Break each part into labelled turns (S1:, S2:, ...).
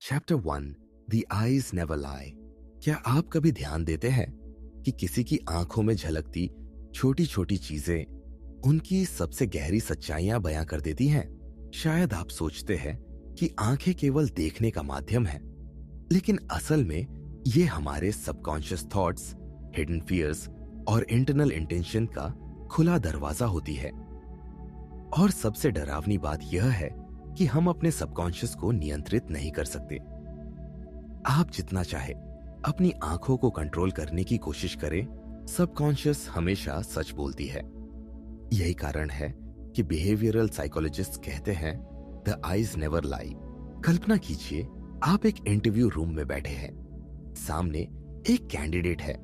S1: Chapter 1 the eyes never लाई। क्या आप कभी ध्यान देते हैं कि किसी की आंखों में झलकती छोटी छोटी चीजें उनकी सबसे गहरी सच्चाइयां बयां कर देती हैं? शायद आप सोचते हैं कि आंखें केवल देखने का माध्यम है, लेकिन असल में ये हमारे सबकॉन्शियस थॉट्स, हिडन फियर्स और इंटरनल इंटेंशन का खुला दरवाजा होती है। और सबसे डरावनी बात यह है कि हम अपने सबकॉन्शियस को नियंत्रित नहीं कर सकते। आप जितना चाहे अपनी आंखों को कंट्रोल करने की कोशिश करें, सबकॉन्शियस हमेशा सच बोलती है। यही कारण है कि बिहेवियरल साइकोलॉजिस्ट कहते हैं द आईज नेवर लाई। कल्पना कीजिए, आप एक इंटरव्यू रूम में बैठे हैं। सामने एक कैंडिडेट है।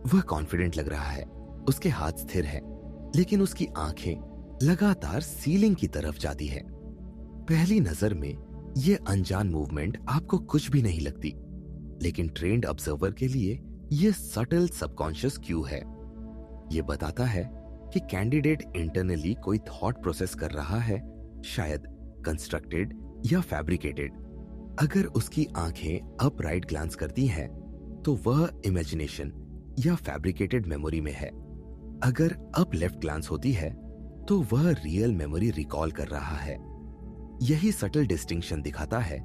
S1: वह कॉन्फिडेंट लग रहा है, उसके हाथ स्थिर हैं, लेकिन उसकी आंखें लगातार सीलिंग की तरफ जाती है। पहली नजर में यह अनजान मूवमेंट आपको कुछ भी नहीं लगती, लेकिन ट्रेन्ड ऑब्जर्वर के लिए यह सटल सबकॉन्शियस क्यू है। यह बताता है कि कैंडिडेट इंटरनली कोई थॉट प्रोसेस कर रहा है, शायद कंस्ट्रक्टेड या फैब्रिकेटेड। अगर उसकी आंखें अपराइट ग्लांस करती हैं, तो वह इमेजिनेशन या फैब्रिकेटेड मेमोरी में है। अगर अप लेफ्ट ग्लांस होती है, तो वह रियल मेमोरी रिकॉल कर रहा है। यही सटल डिस्टिंक्शन दिखाता है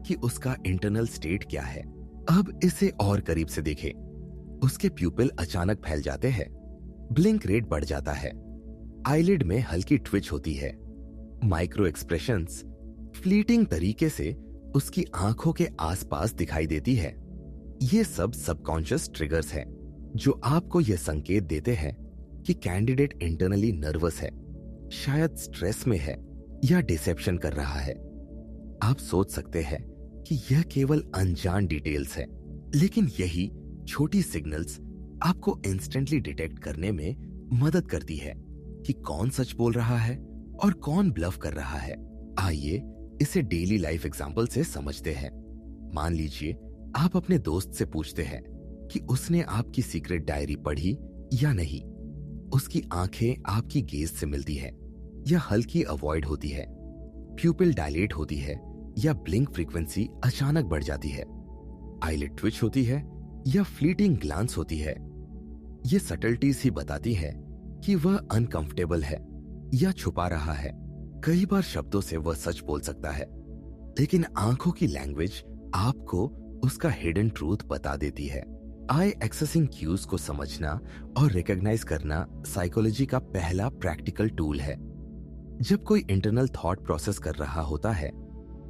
S1: कि उसका इंटरनल स्टेट क्या है। अब इसे और करीब से देखें। उसके प्यूपिल अचानक फैल जाते हैं, ब्लिंक रेट बढ़ जाता है, आईलिड में हल्की ट्विच होती है, माइक्रो एक्सप्रेशंस फ्लीटिंग तरीके से उसकी आंखों के आसपास दिखाई देती है। ये सब सबकॉन्शियस ट्रिगर्स हैं जो आपको यह संकेत देते हैं कि कैंडिडेट इंटरनली नर्वस है, शायद स्ट्रेस में है या डिसेप्शन कर रहा है। आप सोच सकते हैं कि यह केवल अनजान डिटेल्स है, लेकिन यही छोटी सिग्नल्स आपको इंस्टेंटली डिटेक्ट करने में मदद करती है कि कौन सच बोल रहा है और कौन ब्लफ कर रहा है। आइए इसे डेली लाइफ एग्जांपल से समझते हैं। मान लीजिए आप अपने दोस्त से पूछते हैं कि उसने आपकी सीक्रेट डायरी पढ़ी या नहीं। उसकी आंखें आपकी गेज से मिलती है या हल्की अवॉइड होती है, प्यूपिल डायलेट होती है या ब्लिंक फ्रीक्वेंसी अचानक बढ़ जाती है, आईलिड ट्विच होती है या फ्लीटिंग ग्लांस होती है। ये सटल्टीज ही बताती है कि वह अनकंफर्टेबल है या छुपा रहा है। कई बार शब्दों से वह सच बोल सकता है, लेकिन आंखों की लैंग्वेज आपको उसका हिडन ट्रूथ बता देती है। आई एक्सेसिंग क्यूज को समझना और रिकॉग्नाइज करना साइकोलॉजी का पहला प्रैक्टिकल टूल है। जब कोई इंटरनल थॉट प्रोसेस कर रहा होता है,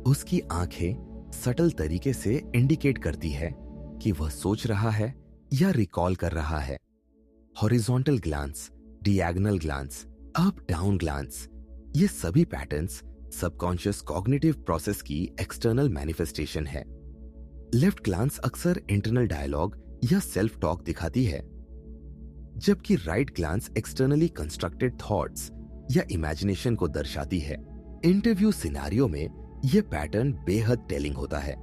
S1: उसकी आंखें सटल तरीके से इंडिकेट करती है कि वह सोच रहा है या रिकॉल कर रहा है। Horizontal glance, diagonal glance, up down glance, ये सभी पैटर्न्स सबकॉन्शियस कॉग्निटिव प्रोसेस की एक्सटर्नल मैनिफेस्टेशन है। लेफ्ट ग्लांस अक्सर इंटरनल डायलॉग या सेल्फ टॉक दिखाती है, जबकि right glance externally constructed thoughts या इमेजिनेशन को दर्शाती है। इंटरव्यू सिनेरियो में यह पैटर्न बेहद टेलिंग होता है।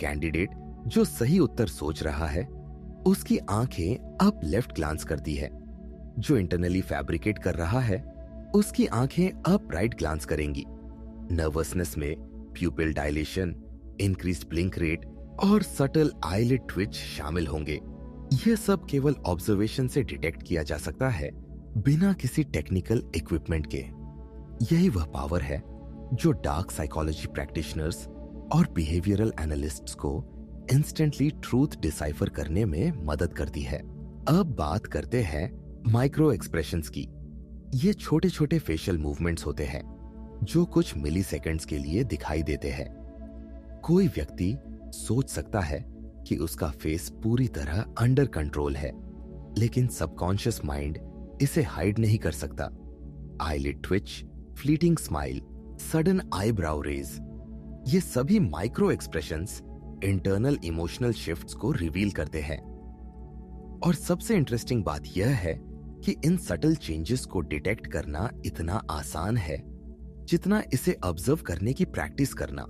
S1: कैंडिडेट जो सही उत्तर सोच रहा है, उसकी आंखें अप लेफ्ट ग्लांस करती है। जो इंटरनली फैब्रिकेट कर रहा है, उसकी आंखें अप राइट ग्लांस करेंगी। नर्वसनेस में प्यूपिल डायलेशन, इंक्रीज्ड ब्लिंक रेट और सटल आईलिड ट्विच शामिल होंगे। यह सब केवल ऑब्जर्वेशन से डिटेक्ट किया जा सकता है, बिना किसी टेक्निकल इक्विपमेंट के। यही वह पावर है जो डार्क साइकोलॉजी प्रैक्टिशनर्स और बिहेवियरल एनालिस्ट्स को इंस्टेंटली ट्रूथ डिसाइफर करने में मदद करती है। अब बात करते हैं माइक्रो एक्सप्रेशंस की। ये छोटे छोटे फेशियल मूवमेंट्स होते हैं जो कुछ मिली सेकेंड्स के लिए दिखाई देते हैं। कोई व्यक्ति सोच सकता है कि उसका फेस पूरी तरह अंडर कंट्रोल है, लेकिन सबकॉन्शियस माइंड इसे हाइड नहीं कर सकता। Eyelid twitch, fleeting smile, sudden eyebrow raise, ये सभी micro expressions internal emotional shifts को रिवील करते हैं। और सबसे इंटरेस्टिंग बात यह है कि इन सटल चेंजेस को डिटेक्ट करना इतना आसान है जितना इसे ऑब्जर्व करने की प्रैक्टिस करना।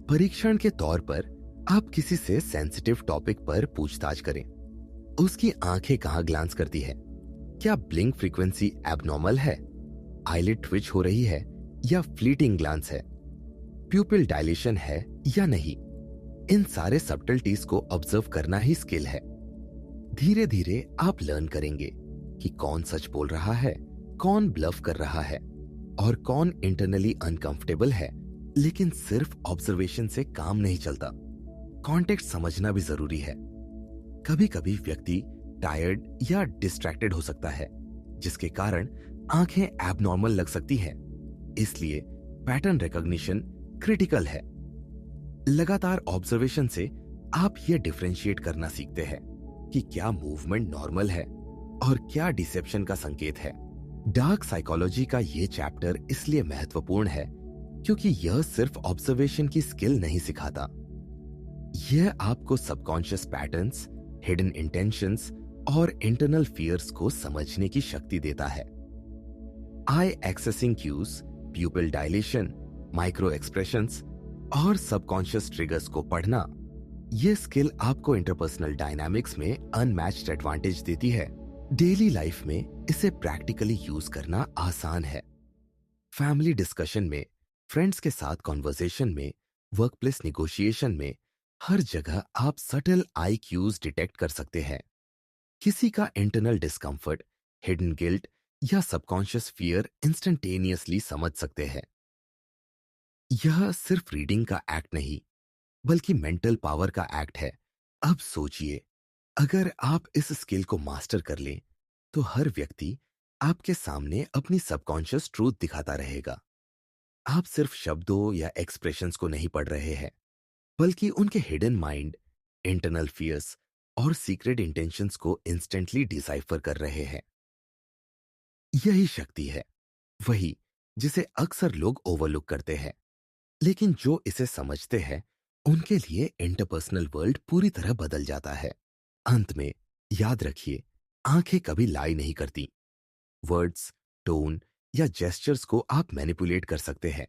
S1: परीक्षण के तौर पर आप किसी से सेंसिटिव टॉपिक पर पूछताछ करें। उसकी आंखें कहां ग्लांस करती है? क्या ब्लिंक फ्रीक्वेंसी एबनॉर्मल है, आईलिड ट्विच हो रही है या फ्लीटिंग ग्लांस है, प्यूपिल डायलेशन है या नहीं? इन सारे सबटलिटीज को ऑब्जर्व करना ही स्किल है। धीरे धीरे आप लर्न करेंगे कि कौन सच बोल रहा है, कौन ब्लफ कर रहा है और कौन इंटरनली अनकंफर्टेबल है। लेकिन सिर्फ ऑब्जर्वेशन से काम नहीं चलता, कॉन्टेक्स्ट समझना भी जरूरी है। कभी कभी व्यक्ति टायर्ड या डिस्ट्रैक्टेड हो सकता है, जिसके कारण आंखें एबनॉर्मल लग सकती हैं। इसलिए पैटर्न रिकॉग्निशन क्रिटिकल है। लगातार ऑब्जर्वेशन से आप यह डिफरेंशिएट करना सीखते हैं कि क्या मूवमेंट नॉर्मल है और क्या डिसेप्शन का संकेत है। डार्क साइकोलॉजी का यह चैप्टर इसलिए महत्वपूर्ण है क्योंकि यह सिर्फ ऑब्जर्वेशन की स्किल नहीं सिखाता, यह आपको सबकॉन्शियस पैटर्न्स, हिडन इंटेंशंस और इंटरनल फियर्स को समझने की शक्ति देता है। Eye accessing cues, pupil dilation, micro expressions और सबकॉन्शियस ट्रिगर्स को पढ़ना, यह स्किल आपको इंटरपर्सनल डायनामिक्स में अनमैच्ड एडवांटेज देती है। डेली लाइफ में इसे प्रैक्टिकली यूज करना आसान है। फैमिली डिस्कशन में, फ्रेंड्स के साथ कॉन्वर्सेशन में, वर्कप्लेस निगोशिएशन में, हर जगह आप सटल आई क्यूज डिटेक्ट कर सकते हैं। किसी का इंटरनल डिस्कंफर्ट, हिडन गिल्ट या सबकॉन्शियस फियर इंस्टेंटेनियसली समझ सकते हैं। यह सिर्फ रीडिंग का एक्ट नहीं, बल्कि मेंटल पावर का एक्ट है। अब सोचिए, अगर आप इस स्किल को मास्टर कर लें, तो हर व्यक्ति आपके सामने अपनी सबकॉन्शियस ट्रूथ दिखाता रहेगा। आप सिर्फ शब्दों या एक्सप्रेशंस को नहीं पढ़ रहे हैं, बल्कि उनके हिडन माइंड, इंटरनल फियर्स और सीक्रेट इंटेंशंस को इंस्टेंटली डिसाइफर कर रहे हैं। यही शक्ति है, वही जिसे अक्सर लोग ओवरलुक करते हैं, लेकिन जो इसे समझते हैं उनके लिए इंटरपर्सनल वर्ल्ड पूरी तरह बदल जाता है। अंत में याद रखिए, आंखें कभी लाई नहीं करती। वर्ड्स, टोन या जेस्चर्स को आप मैनिपुलेट कर सकते हैं,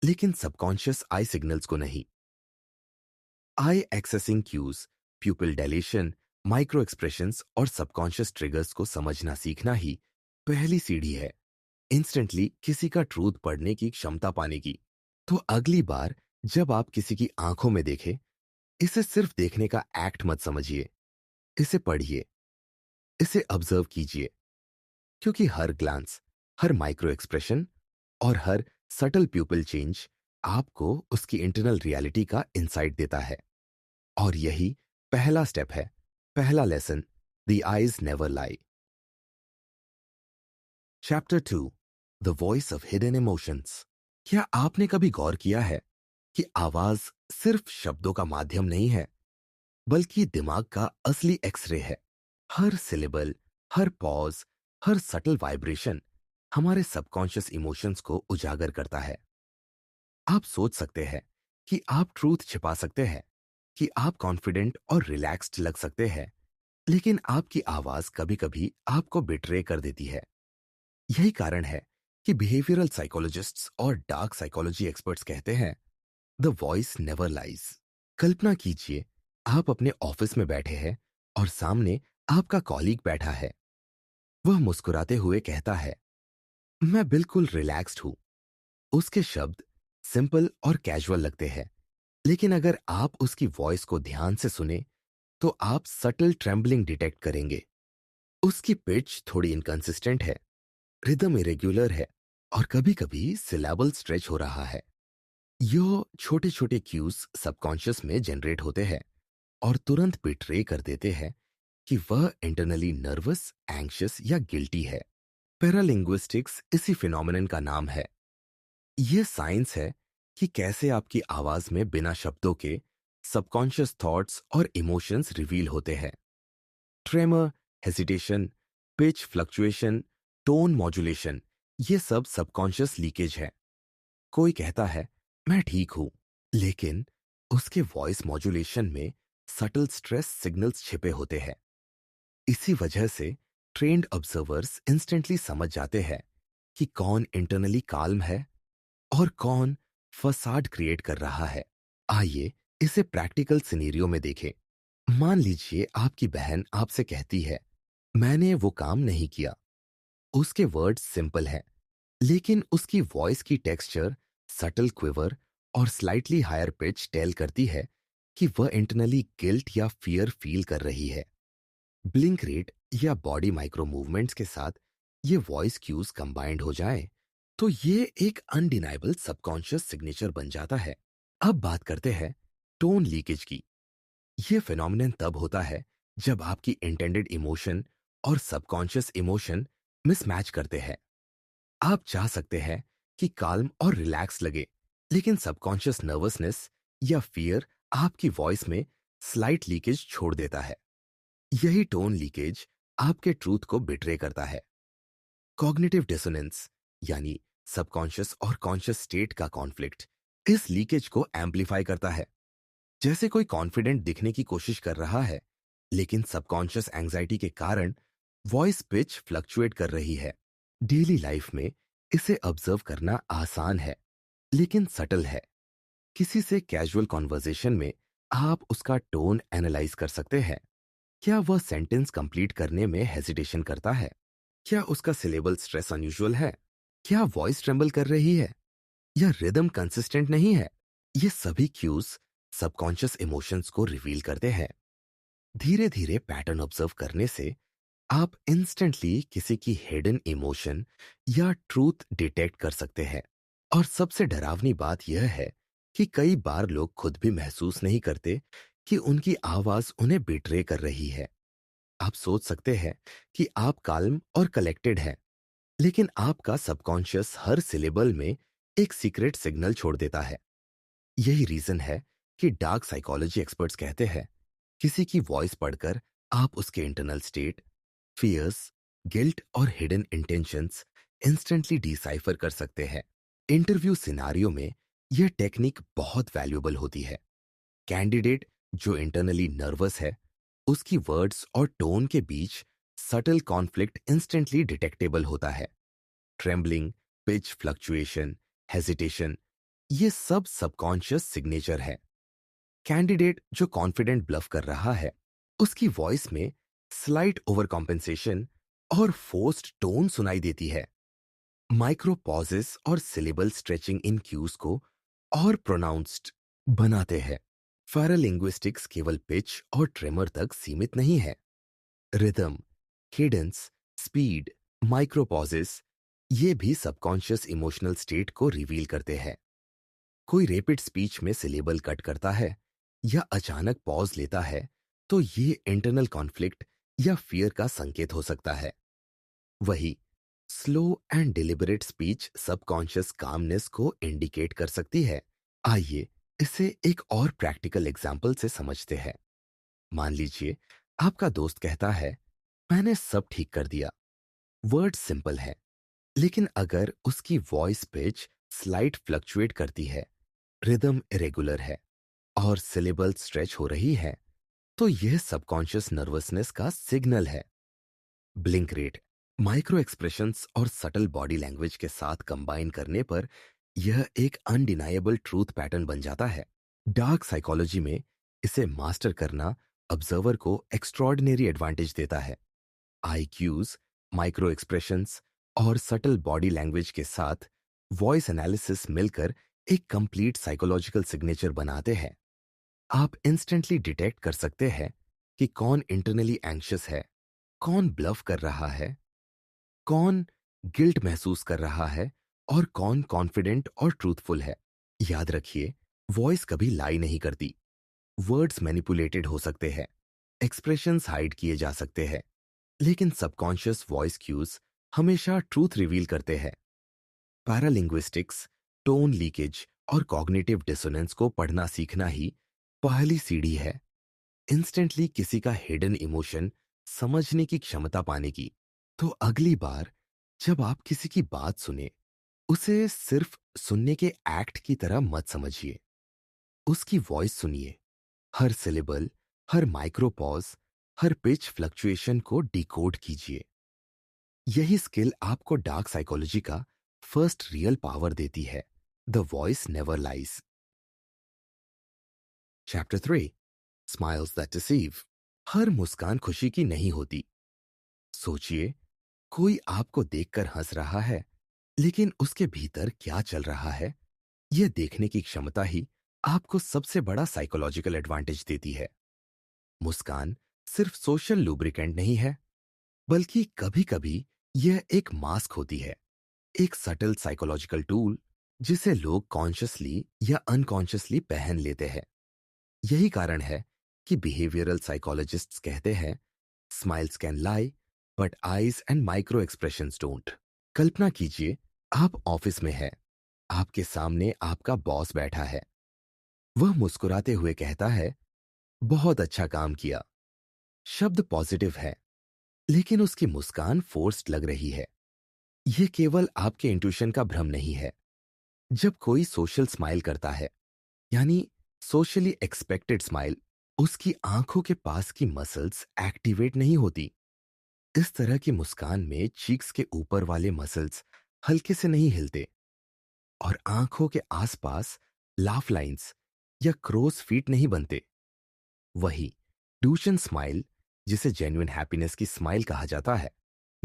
S1: लेकिन सबकॉन्शियस आई सिग्नल्स को नहीं। Eye accessing cues, pupil dilation, micro expressions और सबकॉन्शियस ट्रिगर्स को समझना सीखना ही पहली सीढ़ी है इंस्टेंटली किसी का ट्रूथ पढ़ने की क्षमता पाने की। तो अगली बार जब आप किसी की आंखों में देखें, इसे सिर्फ देखने का एक्ट मत समझिए, इसे पढ़िए, इसे ऑब्जर्व कीजिए, क्योंकि हर ग्लांस, हर माइक्रो एक्सप्रेशन और हर सटल प्यूपिल चेंज आपको उसकी इंटरनल रियलिटी का इंसाइट देता है। और यही पहला स्टेप है, पहला lesson, the eyes never lie. Chapter 2, the voice of hidden emotions. क्या आपने कभी गौर किया है कि आवाज सिर्फ शब्दों का माध्यम नहीं है, बल्कि दिमाग का असली एक्सरे है। हर सिलेबल, हर पॉज, हर सटल वाइब्रेशन हमारे सबकॉन्शियस इमोशंस को उजागर करता है। आप सोच सकते हैं कि आप ट्रूथ छिपा सकते हैं, कि आप कॉन्फिडेंट और रिलैक्स्ड लग सकते हैं, लेकिन आपकी आवाज कभी कभी आपको बिट्रे कर देती है। यही कारण है कि बिहेवियरल साइकोलॉजिस्ट्स और डार्क साइकोलॉजी एक्सपर्ट्स कहते हैं, द वॉइस नेवर लाइज। कल्पना कीजिए, आप अपने ऑफिस में बैठे हैं और सामने आपका कॉलीग बैठा है। वह मुस्कुराते हुए कहता है, मैं बिल्कुल रिलैक्स्ड हूं। उसके शब्द सिंपल और कैजुअल लगते हैं, लेकिन अगर आप उसकी वॉइस को ध्यान से सुने, तो आप सटल ट्रेम्बलिंग डिटेक्ट करेंगे। उसकी पिच थोड़ी इनकंसिस्टेंट है, रिदम इरेग्युलर है और कभी कभी सिलेबल स्ट्रेच हो रहा है। यो छोटे छोटे क्यूज सबकॉन्शियस में जनरेट होते हैं और तुरंत बिट्रे कर देते हैं कि वह इंटरनली नर्वस, एंग्शियस या गिल्टी है। पैरालिंग्विस्टिक्स इसी फिनोमेनन का नाम है। यह साइंस है कि कैसे आपकी आवाज में बिना शब्दों के सबकॉन्शियस थॉट्स और इमोशंस रिवील होते हैं। Tremor, hesitation, pitch fluctuation, tone modulation, ये सब सबकॉन्शियस लीकेज है। कोई कहता है, मैं ठीक हूं, लेकिन उसके वॉइस मॉड्यूलेशन में सटल स्ट्रेस सिग्नल्स छिपे होते हैं। इसी वजह से ट्रेन्ड ऑब्जर्वर्स इंस्टेंटली समझ जाते हैं कि कौन इंटरनली काल्म है और कौन फसाड क्रिएट कर रहा है। आइए इसे प्रैक्टिकल सिनेरियो में देखें। मान लीजिए आपकी बहन आपसे कहती है, मैंने वो काम नहीं किया। उसके वर्ड्स सिंपल हैं, लेकिन उसकी वॉइस की टेक्सचर, सटल क्विवर और स्लाइटली हायर पिच टेल करती है कि वह इंटरनली गिल्ट या फियर फील कर रही है। ब्लिंक रेट या बॉडी माइक्रो मूवमेंट्स के साथ ये वॉइस क्यूज कंबाइंड हो जाए तो ये एक अनडिनाइबल सबकॉन्शियस सिग्नेचर बन जाता है। अब बात करते हैं टोन लीकेज की। ये फिनोमिनन तब होता है जब आपकी इंटेंडेड इमोशन और सबकॉन्शियस इमोशन मिसमैच करते हैं। आप चाह सकते हैं कि काल्म और रिलैक्स लगे, लेकिन सबकॉन्शियस नर्वसनेस या फियर आपकी वॉइस में स्लाइट लीकेज छोड़ देता है। यही टोन लीकेज आपके ट्रूथ को बिट्रे करता है। कॉग्निटिव डिसोनेंस यानी सबकॉन्शियस और कॉन्शियस स्टेट का कॉन्फ्लिक्ट इस लीकेज को एम्पलीफाई करता है। जैसे कोई कॉन्फिडेंट दिखने की कोशिश कर रहा है, लेकिन सबकॉन्शियस एंजाइटी के कारण वॉइस पिच फ्लक्चुएट कर रही है। डेली लाइफ में इसे ऑब्जर्व करना आसान है, लेकिन सटल है। किसी से कैजुअल कॉन्वर्जेशन में आप उसका टोन एनालाइज कर सकते हैं। क्या वह सेंटेंस कंप्लीट करने में हेजिटेशन करता है? क्या उसका सिलेबल स्ट्रेस अनयूजुअल है? क्या वॉइस ट्रेम्बल कर रही है? या रिदम कंसिस्टेंट नहीं है? ये सभी क्यूज सबकॉन्शियस इमोशंस को रिवील करते हैं। धीरे धीरे पैटर्न ऑब्जर्व करने से आप इंस्टेंटली किसी की हिडन इमोशन या ट्रूथ डिटेक्ट कर सकते हैं। और सबसे डरावनी बात यह है कि कई बार लोग खुद भी महसूस नहीं करते कि उनकी आवाज उन्हें बिट्रे कर रही है। आप सोच सकते हैं कि आप काल्म और कलेक्टेड हैं, लेकिन आपका सबकॉन्शियस हर सिलेबल में एक सीक्रेट सिग्नल छोड़ देता है। यही रीजन है कि डार्क साइकोलॉजी एक्सपर्ट्स कहते हैं किसी की वॉइस पढ़कर आप उसके इंटरनल स्टेट, फियर्स, गिल्ट और हिडन इंटेंशंस इंस्टेंटली डिसाइफर कर सकते हैं। इंटरव्यू सिनारियो में यह टेक्निक बहुत वैल्यूएबल होती है। कैंडिडेट जो इंटरनली नर्वस है, उसकी वर्ड्स और टोन के बीच सटल कॉन्फ्लिक्ट इंस्टेंटली डिटेक्टेबल होता है। ट्रेम्बलिंग, पिच फ्लक्चुएशन, हेजिटेशन, ये सब सबकॉन्शियस सिग्नेचर है। कैंडिडेट जो कॉन्फिडेंट ब्लफ कर रहा है, उसकी वॉइस में स्लाइट ओवर कॉम्पेंसेशन और फोर्स्ड टोन सुनाई देती है। माइक्रो पॉजेस और सिलेबल स्ट्रेचिंग इन क्यूज को और प्रोनाउंस्ड बनाते हैं। पैरालिंग्विस्टिक्स केवल पिच और ट्रेमर तक सीमित नहीं है। Rhythm, cadence, speed, micro pauses, ये भी सबकॉन्शियस इमोशनल स्टेट को रिवील करते हैं। कोई रैपिड स्पीच में सिलेबल कट करता है या अचानक पॉज लेता है, तो ये इंटरनल कॉन्फ्लिक्ट या फियर का संकेत हो सकता है। वही slow and deliberate speech subconscious calmness को इंडिकेट कर सकती है। आइए इसे एक और प्रैक्टिकल एग्जाम्पल से समझते हैं। मान लीजिए आपका दोस्त कहता है, मैंने सब ठीक कर दिया। वर्ड सिंपल है, लेकिन अगर उसकी वॉइस पिच स्लाइट फ्लक्चुएट करती है, रिदम इरेगुलर है और सिलेबल स्ट्रेच हो रही है, तो यह सबकॉन्शियस नर्वसनेस का सिग्नल है। ब्लिंक रेट, माइक्रो एक्सप्रेशंस और सटल बॉडी लैंग्वेज के साथ कंबाइन करने पर यह एक अनडिनाइएबल ट्रूथ पैटर्न बन जाता है। डार्क साइकोलॉजी में इसे मास्टर करना ऑब्जर्वर को एक्स्ट्रॉर्डिनरी एडवांटेज देता है। आई क्यूज, माइक्रो एक्सप्रेशंस और सटल बॉडी लैंग्वेज के साथ वॉइस एनालिसिस मिलकर एक कंप्लीट साइकोलॉजिकल सिग्नेचर बनाते हैं। आप इंस्टेंटली डिटेक्ट कर सकते हैं कि कौन इंटरनली एंग्शियस है, कौन ब्लफ कर रहा है, कौन गिल्ट महसूस कर रहा है और कौन कॉन्फिडेंट और ट्रूथफुल है। याद रखिए, वॉइस कभी लाई नहीं करती। वर्ड्स मैनिपुलेटेड हो सकते हैं, एक्सप्रेशंस हाइड किए जा सकते हैं, लेकिन सबकॉन्शियस वॉइस क्यूज हमेशा ट्रूथ रिवील करते हैं। पैरालिंग्विस्टिक्स, टोन लीकेज और कॉग्निटिव डिसोनेंस को पढ़ना सीखना ही पहली सीढ़ी है इंस्टेंटली किसी का हिडन इमोशन समझने की क्षमता पाने की। तो अगली बार जब आप किसी की बात सुने, उसे सिर्फ सुनने के एक्ट की तरह मत समझिए। उसकी वॉइस सुनिए, हर सिलेबल, हर माइक्रोपॉज, हर पिच फ्लक्चुएशन को डिकोड कीजिए। यही स्किल आपको डार्क साइकोलॉजी का फर्स्ट रियल पावर देती है। The voice never lies. Chapter 3, smiles that deceive. हर मुस्कान खुशी की नहीं होती। सोचिए, कोई आपको देखकर हंस रहा है, लेकिन उसके भीतर क्या चल रहा है, यह देखने की क्षमता ही आपको सबसे बड़ा साइकोलॉजिकल एडवांटेज देती है। मुस्कान सिर्फ सोशल लुब्रिकेंट नहीं है, बल्कि कभी-कभी यह एक मास्क होती है, एक सटल साइकोलॉजिकल टूल जिसे लोग कॉन्शियसली या अनकॉन्शियसली पहन लेते हैं। यही कारण है कि बिहेवियरल साइकोलॉजिस्ट्स कहते हैं, smiles can lie but eyes and micro expressions don't. कल्पना कीजिए, आप ऑफिस में हैं, आपके सामने आपका बॉस बैठा है। वह मुस्कुराते हुए कहता है, बहुत अच्छा काम किया। शब्द पॉजिटिव है, लेकिन उसकी मुस्कान फोर्स्ड लग रही है। यह केवल आपके इंट्यूशन का भ्रम नहीं है। जब कोई सोशल स्माइल करता है, यानी सोशली एक्सपेक्टेड स्माइल, उसकी आंखों के पास की मसल्स एक्टिवेट नहीं होती। इस तरह की मुस्कान में चीक्स के ऊपर वाले मसल्स हल्के से नहीं हिलते और आंखों के आसपास लाफ लाइंस या क्रोस फीट नहीं बनते। वही ट्यूशन स्माइल, जिसे जेन्युइन हैप्पीनेस की स्माइल कहा जाता है,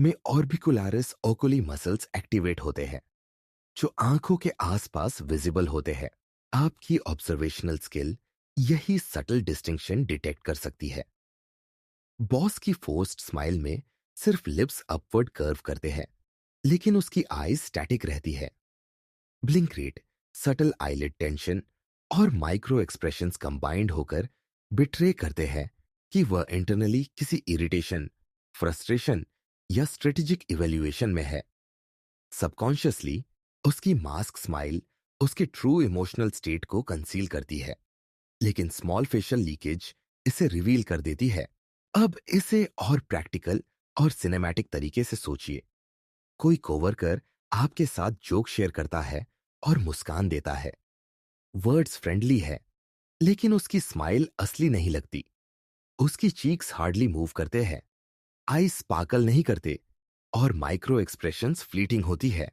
S1: में ऑर्बिकुलारिस ओकुली मसल्स एक्टिवेट होते हैं, जो आंखों के आसपास विजिबल होते हैं। आपकी ऑब्जर्वेशनल स्किल यही सटल डिस्टिंक्शन डिटेक्ट कर सकती है। बॉस की फोर्स्ड स्माइल में सिर्फ लिप्स अपवर्ड कर्व करते हैं, लेकिन उसकी आईज स्टैटिक रहती है। Blink rate, subtle eyelid tension और माइक्रो एक्सप्रेशंस कंबाइंड होकर बिट्रे करते हैं कि वह इंटरनली किसी इरिटेशन, फ्रस्ट्रेशन या स्ट्रेटेजिक इवेल्युएशन में है। सबकॉन्शियसली उसकी मास्क स्माइल उसके ट्रू इमोशनल स्टेट को कंसील करती है, लेकिन स्मॉल फेशियल लीकेज इसे रिवील कर देती है। अब इसे और प्रैक्टिकल और सिनेमैटिक तरीके से सोचिए। कोई कोवर्कर आपके साथ जोक शेयर करता है और मुस्कान देता है। वर्ड्स फ्रेंडली है, लेकिन उसकी स्माइल असली नहीं लगती। उसकी चीक्स हार्डली मूव करते हैं, आई स्पार्कल नहीं करते और माइक्रो एक्सप्रेशंस फ्लीटिंग होती है।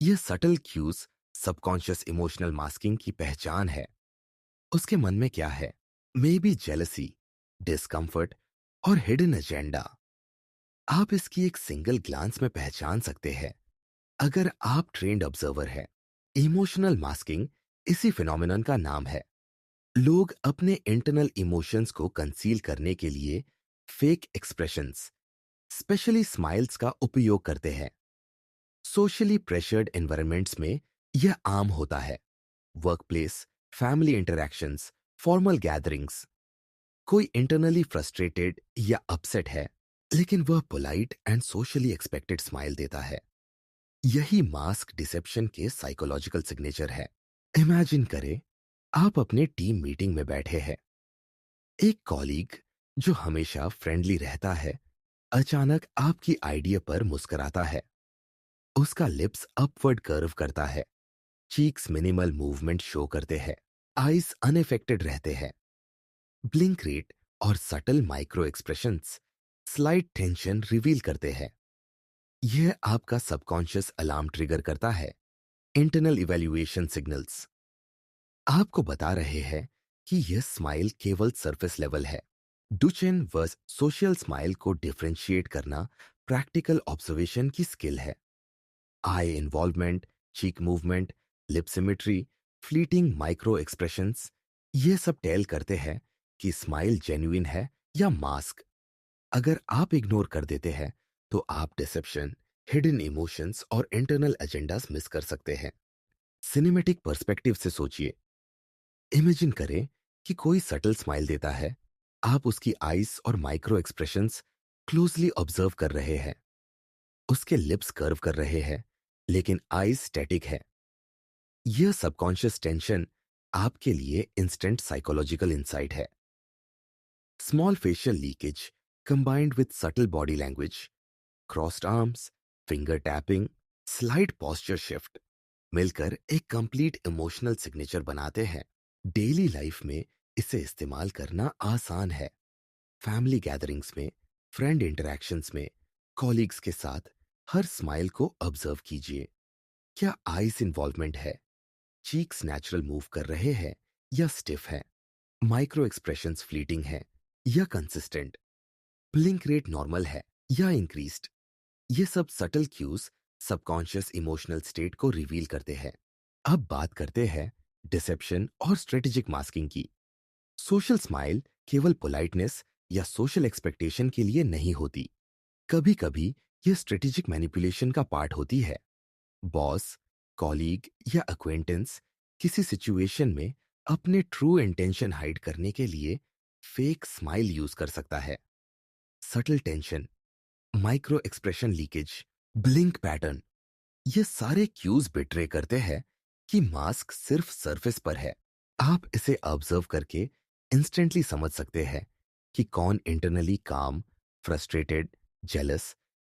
S1: यह subtle cues subconscious emotional masking की पहचान है। उसके मन में क्या है? मे बी जेलसी, डिस्कंफर्ट और हिडन एजेंडा। आप इसकी एक सिंगल ग्लांस में पहचान सकते हैं, अगर आप ट्रेंड ऑब्जर्वर हैं। इमोशनल मास्किंग इसी फिनोमिनन का नाम है। लोग अपने इंटरनल इमोशंस को कंसील करने के लिए फेक एक्सप्रेशंस, स्पेशली स्माइल्स का उपयोग करते हैं। सोशली प्रेशर्ड एनवायरनमेंट्स में यह आम होता है। Workplace, family interactions, formal gatherings. कोई इंटरनली फ्रस्ट्रेटेड या अपसेट है, लेकिन वह polite and socially expected smile देता है। यही मास्क डिसेप्शन के साइकोलॉजिकल सिग्नेचर है। इमेजिन करें, आप अपने टीम मीटिंग में बैठे हैं। एक कॉलीग जो हमेशा फ्रेंडली रहता है, अचानक आपकी आइडिया पर मुस्कुराता है। उसका लिप्स अपवर्ड कर्व करता है, चीक्स मिनिमल मूवमेंट शो करते हैं, आईज अनइफेक्टेड रहते हैं। ब्लिंक रेट और subtle micro expressions slight tension reveal करते हैं। यह आपका सबकॉन्शियस अलार्म ट्रिगर करता है। इंटरनल इवैल्यूएशन सिग्नल्स आपको बता रहे हैं कि यह स्माइल केवल सरफेस लेवल है। डुचेन वर्स सोशल स्माइल को डिफरेंशिएट करना प्रैक्टिकल ऑब्जर्वेशन की स्किल है। Eye involvement, cheek movement, lip symmetry, fleeting micro expressions, ये सब टेल करते हैं कि स्माइल जेन्युइन है या मास्क। अगर आप इग्नोर कर देते हैं, तो आप डिसेप्शन, हिडन इमोशंस और इंटरनल एजेंडास मिस कर सकते हैं। सिनेमेटिक पर्सपेक्टिव से सोचिए। इमेजिन करें कि कोई सटल स्माइल देता है। आप उसकी आईज और माइक्रो एक्सप्रेशंस क्लोजली ऑब्जर्व कर रहे हैं। उसके लिप्स कर्व कर रहे हैं, लेकिन आईज स्टैटिक है। यह सबकॉन्शियस टेंशन आपके लिए इंस्टेंट साइकोलॉजिकल इंसाइट है। Small facial leakage combined with subtle body language, crossed arms, finger tapping, slight posture shift मिलकर एक कंप्लीट इमोशनल सिग्नेचर बनाते हैं। डेली लाइफ में इसे इस्तेमाल करना आसान है। फैमिली गैदरिंग्स में, फ्रेंड इंटरैक्शंस में, कॉलीग्स के साथ हर स्माइल को ऑब्जर्व कीजिए। क्या आईज इन्वॉल्वमेंट है? चीक्स नेचुरल मूव कर रहे हैं या स्टिफ है? माइक्रो एक्सप्रेशंस फ्लीटिंग है या कंसिस्टेंट? ब्लिंक रेट नॉर्मल है या इंक्रीज्ड? ये सब subtle cues subconscious emotional state को रिवील करते हैं। अब बात करते हैं डिसेप्शन और स्ट्रेटेजिक मास्किंग की। सोशल स्माइल केवल पोलाइटनेस या सोशल एक्सपेक्टेशन के लिए नहीं होती। कभी कभी यह स्ट्रेटेजिक मैनिपुलेशन का पार्ट होती है। बॉस, कॉलीग या अक्वेंटेंस किसी सिचुएशन में अपने ट्रू इंटेंशन हाइड करने के लिए फेक स्माइल यूज कर सकता है। Subtle tension, micro expression leakage, blink pattern, ये सारे क्यूज बिट्रे करते हैं कि मास्क सिर्फ सरफेस पर है। आप इसे ऑब्जर्व करके इंस्टेंटली समझ सकते हैं कि कौन इंटरनली काम, फ्रस्ट्रेटेड, जेलस,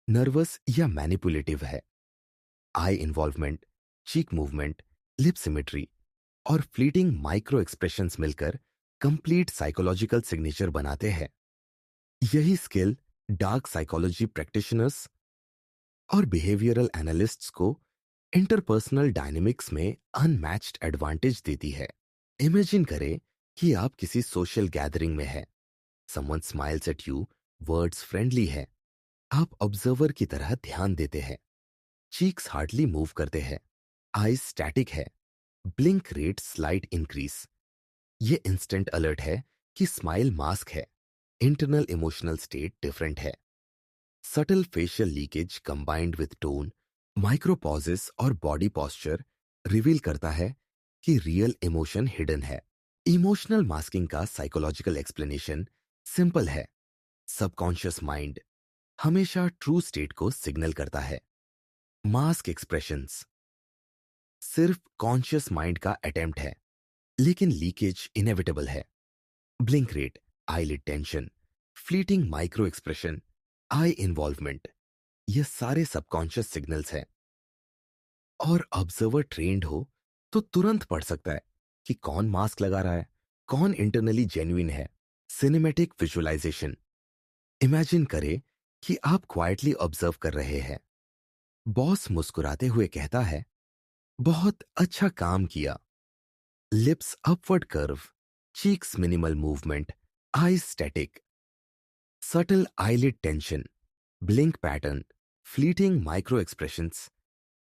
S1: नर्वस या मैनिपुलेटिव है। Eye involvement, cheek movement, lip symmetry और फ्लीटिंग माइक्रो एक्सप्रेशंस मिलकर कंप्लीट साइकोलॉजिकल सिग्नेचर बनाते हैं। यही स्किल डार्क साइकोलॉजी प्रैक्टिशनर्स और बिहेवियरल एनालिस्ट्स को इंटरपर्सनल डायनेमिक्स में अनमैच्ड एडवांटेज देती है। इमेजिन करें कि आप किसी सोशल गैदरिंग में हैं। Someone smiles eight you, words friendly है। आप ऑब्जर्वर की तरह ध्यान देते हैं। चीक्स हार्डली मूव करते हैं, आईज स्टैटिक है, ब्लिंक रेट स्लाइट इंक्रीज। ये इंस्टेंट अलर्ट है कि स्माइल मास्क है, इंटरनल इमोशनल स्टेट डिफरेंट है। Subtle facial leakage combined with tone, micro pauses और बॉडी पॉस्चर रिवील करता है कि रियल इमोशन हिडन है। इमोशनल मास्किंग का साइकोलॉजिकल एक्सप्लेनेशन सिंपल है। सबकॉन्शियस माइंड हमेशा ट्रू स्टेट को सिग्नल करता है। मास्क एक्सप्रेशंस सिर्फ कॉन्शियस माइंड का अटेम्प्ट है, लेकिन लीकेज इनएविटेबल है। Blink rate, eyelid tension, fleeting micro expression, eye involvement, ये सारे सबकॉन्शियस सिग्नल्स हैं। और ऑब्जर्वर ट्रेंड हो तो तुरंत पढ़ सकता है कि कौन मास्क लगा रहा है, कौन इंटरनली जेन्युइन है। सिनेमैटिक विजुअलाइजेशन, इमेजिन करें कि आप क्वाइटली ऑब्जर्व कर रहे हैं। बॉस मुस्कुराते हुए कहता है, बहुत अच्छा काम किया। Lips upward curve, cheeks minimal movement, eyes static. Subtle eyelid tension, blink pattern, fleeting micro expressions,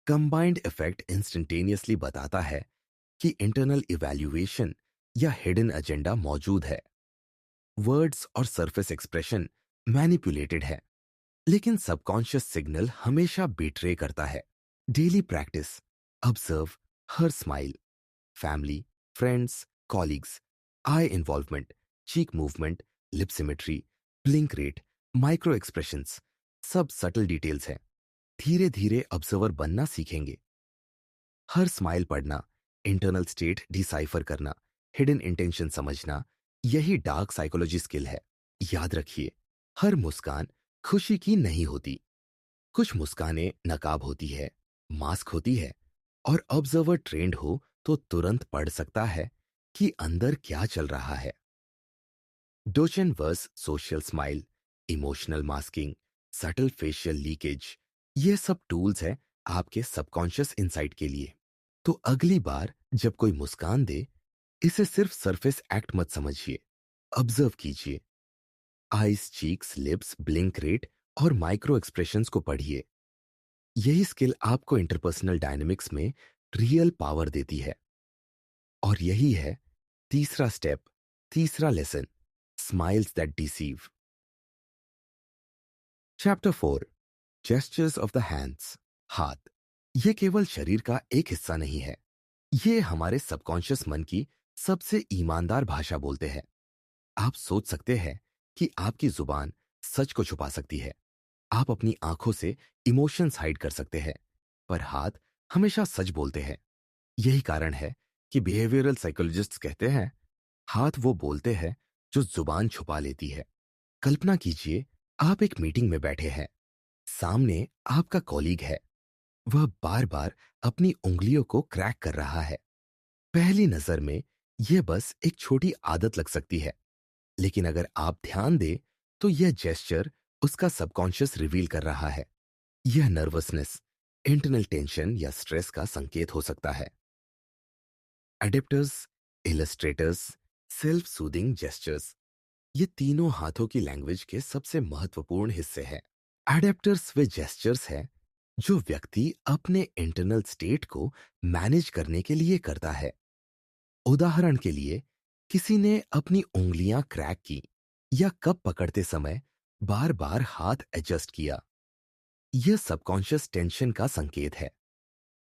S1: combined effect instantaneously बताता है कि इंटरनल इवैल्यूएशन या हिडन एजेंडा मौजूद है। वर्ड्स और सरफेस एक्सप्रेशन मैनिपुलेटेड है, लेकिन सबकॉन्शियस सिग्नल हमेशा बिट्रे करता है। डेली प्रैक्टिस, ऑब्जर्व हर smile, family, friends, colleagues, eye involvement, cheek movement, lip symmetry, blink rate, micro expressions, सब सटल डिटेल्स हैं। धीरे धीरे ऑब्जर्वर बनना सीखेंगे। हर स्माइल पढ़ना, इंटरनल स्टेट डिसाइफर करना, हिडन इंटेंशन समझना, यही डार्क साइकोलॉजी स्किल है। याद रखिए, हर मुस्कान खुशी की नहीं होती। कुछ मुस्कानें नकाब होती है, मास्क होती है, और ऑब्जर्वर ट्रेंड हो तो तुरंत पढ़ सकता है कि अंदर क्या चल रहा है। Duchenne versus social smile, emotional masking, subtle facial leakage, ये सब टूल्स हैं आपके सबकॉन्शियस इनसाइट के लिए। तो अगली बार जब कोई मुस्कान दे, इसे सिर्फ सरफेस एक्ट मत समझिए, ऑब्जर्व कीजिए। Eyes, cheeks, lips, blink rate और माइक्रो एक्सप्रेशंस को पढ़िए। यही स्किल आपको इंटरपर्सनल डायनेमिक्स में रियल पावर देती है। और यही है तीसरा स्टेप, तीसरा lesson, smiles that deceive. Chapter 4, gestures of the hands. हाथ, ये केवल शरीर का एक हिस्सा नहीं है। ये हमारे सबकॉन्शियस मन की सबसे ईमानदार भाषा बोलते हैं। आप सोच सकते हैं कि आपकी जुबान सच को छुपा सकती है, आप अपनी आंखों से इमोशंस हाइड कर सकते हैं, पर हाथ हमेशा सच बोलते हैं। यही कारण है कि बिहेवियरल साइकोलॉजिस्ट्स कहते हैं, हाथ वो बोलते हैं जो जुबान छुपा लेती है। कल्पना कीजिए, आप एक मीटिंग में बैठे हैं। सामने आपका कॉलीग है। वह बार बार अपनी उंगलियों को क्रैक कर रहा है। पहली नजर में यह बस एक छोटी आदत लग सकती है, लेकिन अगर आप ध्यान दें तो यह जेस्चर उसका सबकॉन्शियस रिवील कर रहा है। यह नर्वसनेस, इंटरनल टेंशन या स्ट्रेस का संकेत हो सकता है। Adapters, illustrators, self soothing gestures, ये तीनों हाथों की लैंग्वेज के सबसे महत्वपूर्ण हिस्से हैं। एडेप्टर्स वे जेस्चर्स हैं जो व्यक्ति अपने इंटरनल स्टेट को मैनेज करने के लिए करता है। उदाहरण के लिए, किसी ने अपनी उंगलियां क्रैक की या कप पकड़ते समय बार बार हाथ एडजस्ट किया। यह सबकॉन्शियस टेंशन का संकेत है।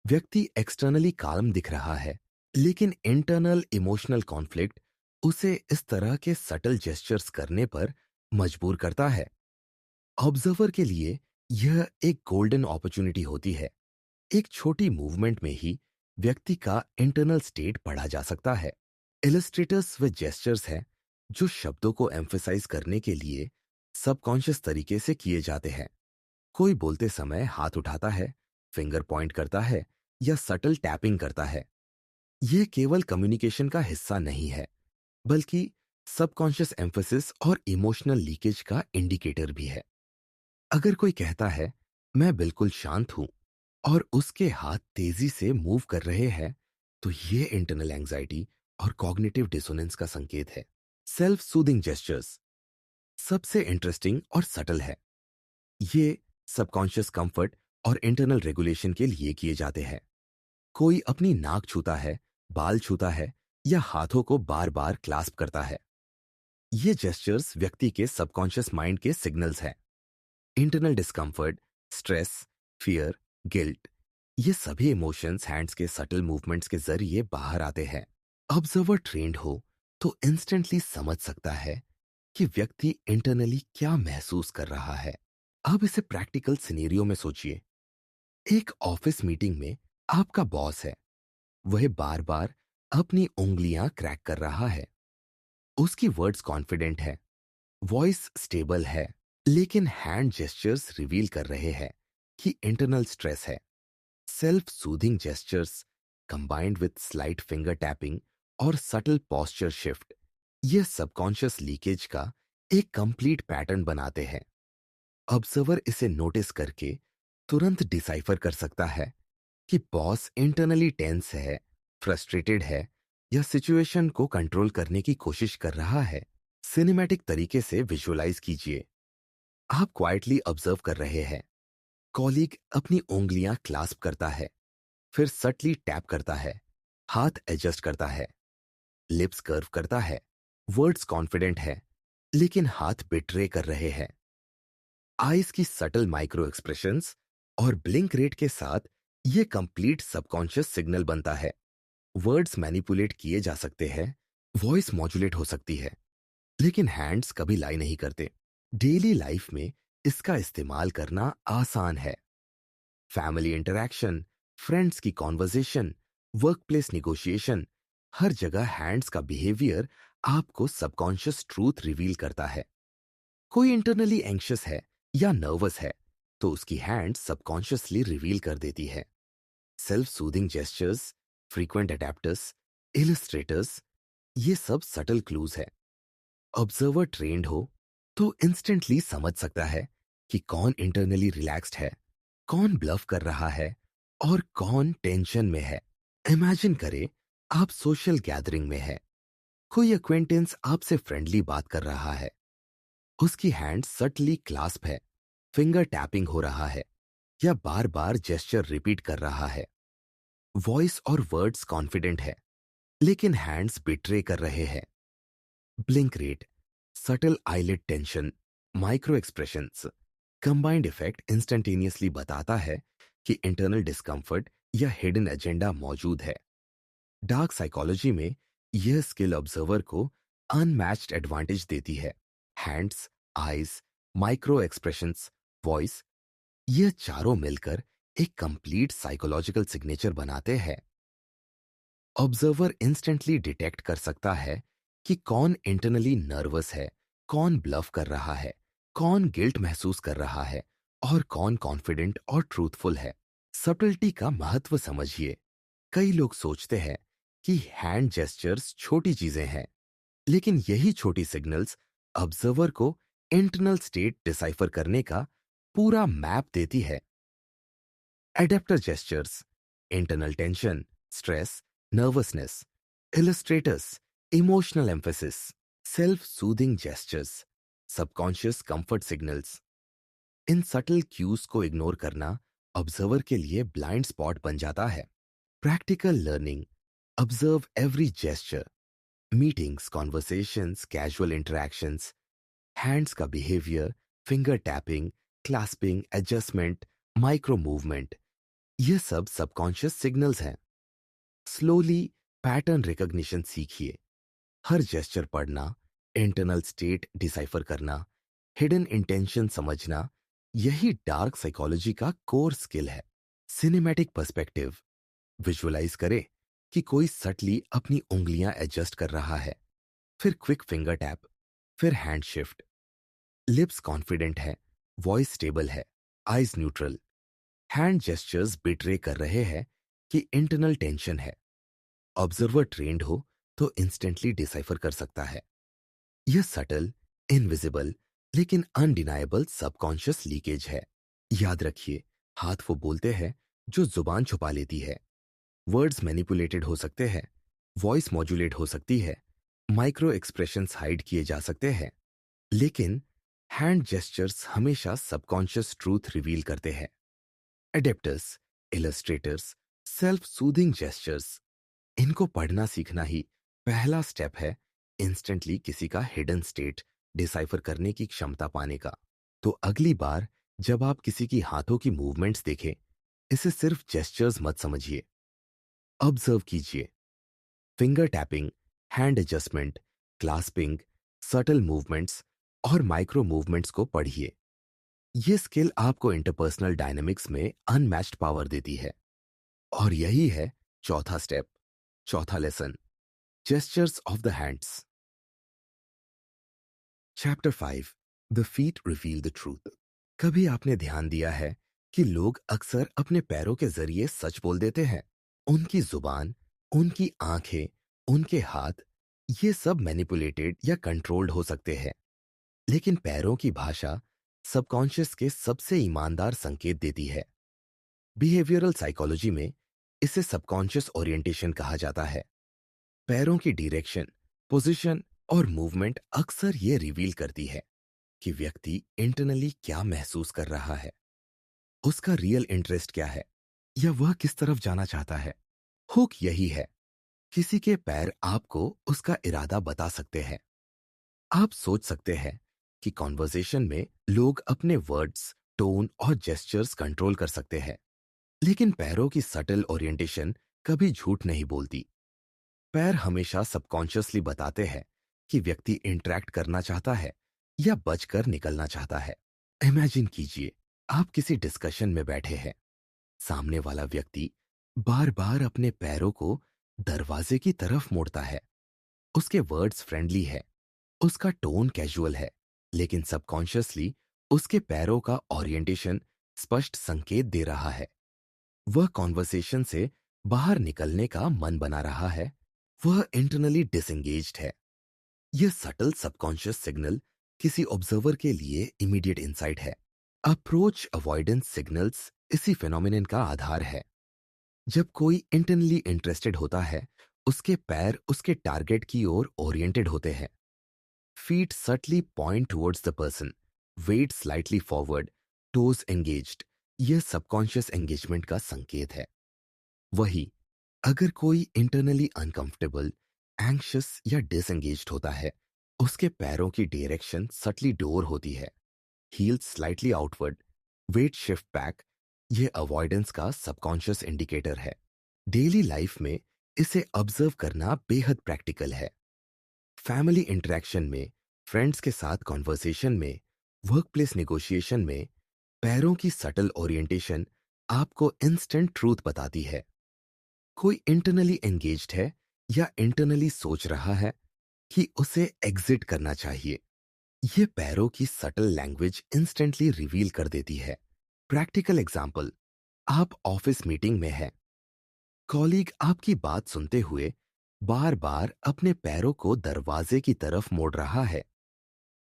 S1: व्यक्ति एक्सटर्नली काल्म दिख रहा है, लेकिन इंटरनल इमोशनल कॉन्फ्लिक्ट उसे इस तरह के सटल जेस्चर्स करने पर मजबूर करता है। ऑब्जर्वर के लिए यह एक गोल्डन अपॉर्चुनिटी होती है। एक छोटी मूवमेंट में ही व्यक्ति का इंटरनल स्टेट पढ़ा जा सकता है। इलस्ट्रेटर्स व जेस्चर्स हैं जो शब्दों को एम्फेसाइज करने के लिए सबकॉन्शियस तरीके से किए जाते हैं। कोई बोलते समय हाथ उठाता है, फिंगर पॉइंट करता है या सटल टैपिंग करता है। यह केवल कम्युनिकेशन का हिस्सा नहीं है, बल्कि सबकॉन्शियस एम्फेसिस और इमोशनल लीकेज का इंडिकेटर भी है। अगर कोई कहता है, मैं बिल्कुल शांत हूं, और उसके हाथ तेजी से मूव कर रहे हैं, तो यह इंटरनल एंजाइटी और कॉग्निटिव डिसोनेंस का संकेत है। सेल्फ सूदिंग जेस्चर्स सबसे इंटरेस्टिंग और सटल है। ये सबकॉन्शियस कंफर्ट और इंटरनल रेगुलेशन के लिए किए जाते हैं। कोई अपनी नाक छूता है, बाल छूता है या हाथों को बार बार क्लास्प करता है। ये जेस्चर्स व्यक्ति के सबकॉन्शियस माइंड के सिग्नल्स हैं। Internal discomfort, stress, fear, guilt, ये सभी इमोशंस हैंड्स के सटल मूवमेंट्स के जरिए बाहर आते हैं। ऑब्जर्वर ट्रेंड हो तो इंस्टेंटली समझ सकता है कि व्यक्ति इंटरनली क्या महसूस कर रहा है। अब इसे प्रैक्टिकल सिनेरियो में सोचिए। एक ऑफिस मीटिंग में आपका बॉस है। वह बार बार अपनी उंगलियां क्रैक कर रहा है। उसकी वर्ड्स कॉन्फिडेंट है, वॉइस स्टेबल है, लेकिन हैंड जेस्चर्स रिवील कर रहे हैं कि इंटरनल स्ट्रेस है। Self soothing gestures combined with slight finger tapping और सटल पॉस्चर शिफ्ट, यह सबकॉन्शियस लीकेज का एक कंप्लीट पैटर्न बनाते हैं। ऑब्जर्वर इसे नोटिस करके तुरंत डिसाइफर कर सकता है कि बॉस इंटरनली टेंस है, फ्रस्ट्रेटेड है या सिचुएशन को कंट्रोल करने की कोशिश कर रहा है। सिनेमैटिक तरीके से विजुअलाइज कीजिए। आप क्वाइटली ऑब्जर्व कर रहे हैं। कॉलीग अपनी उंगलियां क्लास्प करता है, फिर सटली टैप करता है, हाथ एडजस्ट करता है, लिप्स कर्व करता है, वर्ड्स कॉन्फिडेंट है, लेकिन हाथ बिट्रे कर रहे हैं। आईज की सटल माइक्रो एक्सप्रेशंस और ब्लिंक रेट के साथ ये कंप्लीट सबकॉन्शियस सिग्नल बनता है। वर्ड्स मैनिपुलेट किए जा सकते हैं, वॉइस मॉड्यूलेट हो सकती है, लेकिन हैंड्स कभी लाई नहीं करते। डेली लाइफ में इसका इस्तेमाल करना आसान है। फैमिली इंटरैक्शन, फ्रेंड्स की कॉन्वर्जेशन, वर्कप्लेस निगोशिएशन, हर जगह हैंड्स का बिहेवियर आपको सबकॉन्शियस ट्रूथ रिवील करता है। कोई इंटरनली एंग्शियस है या नर्वस है, तो उसकी हैंड्स सबकॉन्शियसली रिवील कर देती है। Self soothing gestures, frequent adapters, illustrators, ये सब सटल क्लूज है। ऑब्जर्वर ट्रेंड हो तो इंस्टेंटली समझ सकता है कि कौन इंटरनली रिलैक्स्ड है, कौन ब्लफ कर रहा है और कौन टेंशन में है। इमेजिन करें, आप सोशल गैदरिंग में है। कोई एक्वेंटेंस आपसे फ्रेंडली बात कर रहा है। उसकी हैंड सटली क्लास्प है, फिंगर टैपिंग हो रहा है या बार बार जेस्चर रिपीट कर रहा है। वॉइस और वर्ड्स कॉन्फिडेंट है, लेकिन हैंड्स बिट्रे कर रहे हैं। Blink rate, subtle eyelid tension, micro expressions, combined effect instantaneously बताता है कि इंटरनल डिस्कम्फर्ट या हिडन एजेंडा मौजूद है। डार्क साइकोलॉजी में यह स्किल ऑब्जर्वर को अनमैच्ड एडवांटेज देती है। Hands, eyes, micro expressions, voice, ये चारों मिलकर एक कंप्लीट साइकोलॉजिकल सिग्नेचर बनाते हैं। ऑब्जर्वर इंस्टेंटली डिटेक्ट कर सकता है कि कौन इंटरनली नर्वस है, कौन ब्लफ कर रहा है, कौन गिल्ट महसूस कर रहा है और कौन कॉन्फिडेंट और ट्रूथफुल है। सटलिटी का महत्व समझिए। कई लोग सोचते हैं कि हैंड जेस्चर्स छोटी चीजें हैं, लेकिन यही छोटी सिग्नल्स ऑब्जर्वर को इंटरनल स्टेट डिसाइफर करने का पूरा मैप देती है। Adaptor gestures, internal tension, stress, nervousness, illustrators, emotional emphasis, self soothing gestures, subconscious comfort signals. इन सटल क्यूज को इग्नोर करना ऑब्जर्वर के लिए ब्लाइंड स्पॉट बन जाता है। Practical learning, Observe every gesture, meetings, conversations, casual interactions, hands का behaviour, finger tapping, clasping, adjustment, micro movement, ये सब सबकॉन्शियस सिग्नल्स हैं। स्लोली पैटर्न रिकॉग्निशन सीखिए। हर जेस्चर पढ़ना, इंटरनल स्टेट डिसाइफर करना, हिडन इंटेंशन समझना, यही डार्क साइकोलॉजी का कोर स्किल है। सिनेमैटिक पर्सपेक्टिव, विजुअलाइज करें कि कोई सटली अपनी उंगलियां एडजस्ट कर रहा है, फिर क्विक फिंगर टैप, फिर हैंड शिफ्ट। लिप्स कॉन्फिडेंट है, वॉइस स्टेबल है, eyes neutral. Hand gestures betray कर रहे हैं कि इंटरनल टेंशन है। ऑब्जर्वर ट्रेंड हो तो इंस्टेंटली डिसाइफर कर सकता है। यह सटल, इनविजिबल लेकिन अनडिनाएबल सबकॉन्शियस लीकेज है। याद रखिए, हाथ वो बोलते हैं जो जुबान छुपा लेती है। वर्ड्स मैनिपुलेटेड हो सकते हैं, वॉइस मॉड्यूलेट हो सकती है, माइक्रो एक्सप्रेशंस हाइड किए जा सकते हैं, लेकिन हैंड जेस्चर्स हमेशा सबकॉन्शियस ट्रूथ रिवील करते हैं। Adapters, illustrators, self soothing gestures, इनको पढ़ना सीखना ही पहला स्टेप है इंस्टेंटली किसी का हिडन स्टेट डिसाइफर करने की क्षमता पाने का। तो अगली बार जब आप किसी की हाथों की मूवमेंट्स देखें, इसे सिर्फ जेस्चर्स मत समझिए, ऑब्जर्व कीजिए। Finger tapping, hand adjustment, clasping, subtle movements और माइक्रो मूवमेंट्स को पढ़िए। ये स्किल आपको इंटरपर्सनल डायनेमिक्स में अनमैच्ड पावर देती है। और यही है चौथा स्टेप, चौथा lesson, gestures of the hands. Chapter 5, the feet reveal the truth. कभी आपने ध्यान दिया है कि लोग अक्सर अपने पैरों के जरिए सच बोल देते हैं? उनकी जुबान, उनकी आंखें, उनके हाथ, ये सब मैनिपुलेटेड या कंट्रोल्ड हो सकते हैं, लेकिन पैरों की भाषा सबकॉन्शियस के सबसे ईमानदार संकेत देती है। बिहेवियरल साइकोलॉजी में इसे सबकॉन्शियस ओरिएंटेशन कहा जाता है। पैरों की डायरेक्शन, पोजीशन और मूवमेंट अक्सर ये रिवील करती है कि व्यक्ति इंटरनली क्या महसूस कर रहा है, उसका रियल इंटरेस्ट क्या है, या वह किस तरफ जाना चाहता है। हुक यही है, किसी के पैर आपको उसका इरादा बता सकते हैं। आप सोच सकते हैं कि कॉन्वर्सेशन में लोग अपने वर्ड्स, टोन और जेस्चर्स कंट्रोल कर सकते हैं, लेकिन पैरों की सटल ओरिएंटेशन कभी झूठ नहीं बोलती। पैर हमेशा सबकॉन्शियसली बताते हैं कि व्यक्ति इंटरैक्ट करना चाहता है या बचकर निकलना चाहता है। इमेजिन कीजिए, आप किसी डिस्कशन में बैठे हैं। सामने वाला व्यक्ति बार बार अपने पैरों को दरवाजे की तरफ मोड़ता है। उसके वर्ड्स फ्रेंडली है, उसका टोन कैजुअल है, लेकिन सबकॉन्शियसली उसके पैरों का ओरिएंटेशन स्पष्ट संकेत दे रहा है। वह कॉन्वर्सेशन से बाहर निकलने का मन बना रहा है, वह इंटरनली डिसएंगेज्ड है। यह सटल सबकॉन्शियस सिग्नल किसी ऑब्जर्वर के लिए इमीडिएट इंसाइट है। अप्रोच अवॉइडेंस सिग्नल्स इसी फिनोमिनन का आधार है। जब कोई इंटरनली इंटरेस्टेड होता है, उसके पैर उसके टारगेट की ओर ओरिएंटेड होते हैं। Feet subtly point towards the person, weight slightly forward, toes engaged, यह सबकॉन्शियस एंगेजमेंट का संकेत है। वही अगर कोई इंटरनली अनकंफर्टेबल, एंग्शियस या डिसएंगेज्ड होता है, उसके पैरों की डायरेक्शन सटली डोर होती है, heels slightly outward, weight shift back, यह अवॉइडेंस का सबकॉन्शियस इंडिकेटर है। डेली लाइफ में इसे ऑब्जर्व करना बेहद प्रैक्टिकल है। फैमिली इंटरेक्शन में, फ्रेंड्स के साथ कॉन्वर्सेशन में, वर्कप्लेस नेगोशिएशन में, पैरों की सटल ओरिएंटेशन आपको इंस्टेंट ट्रूथ बताती है। कोई इंटरनली एंगेज्ड है या इंटरनली सोच रहा है कि उसे एग्जिट करना चाहिए। यह पैरों की सटल लैंग्वेज इंस्टेंटली रिवील कर देती है। प्रैक्टिकल एग्जाम्पल, आप ऑफिस मीटिंग में हैं। कॉलीग आपकी बात सुनते हुए बार बार अपने पैरों को दरवाजे की तरफ मोड़ रहा है।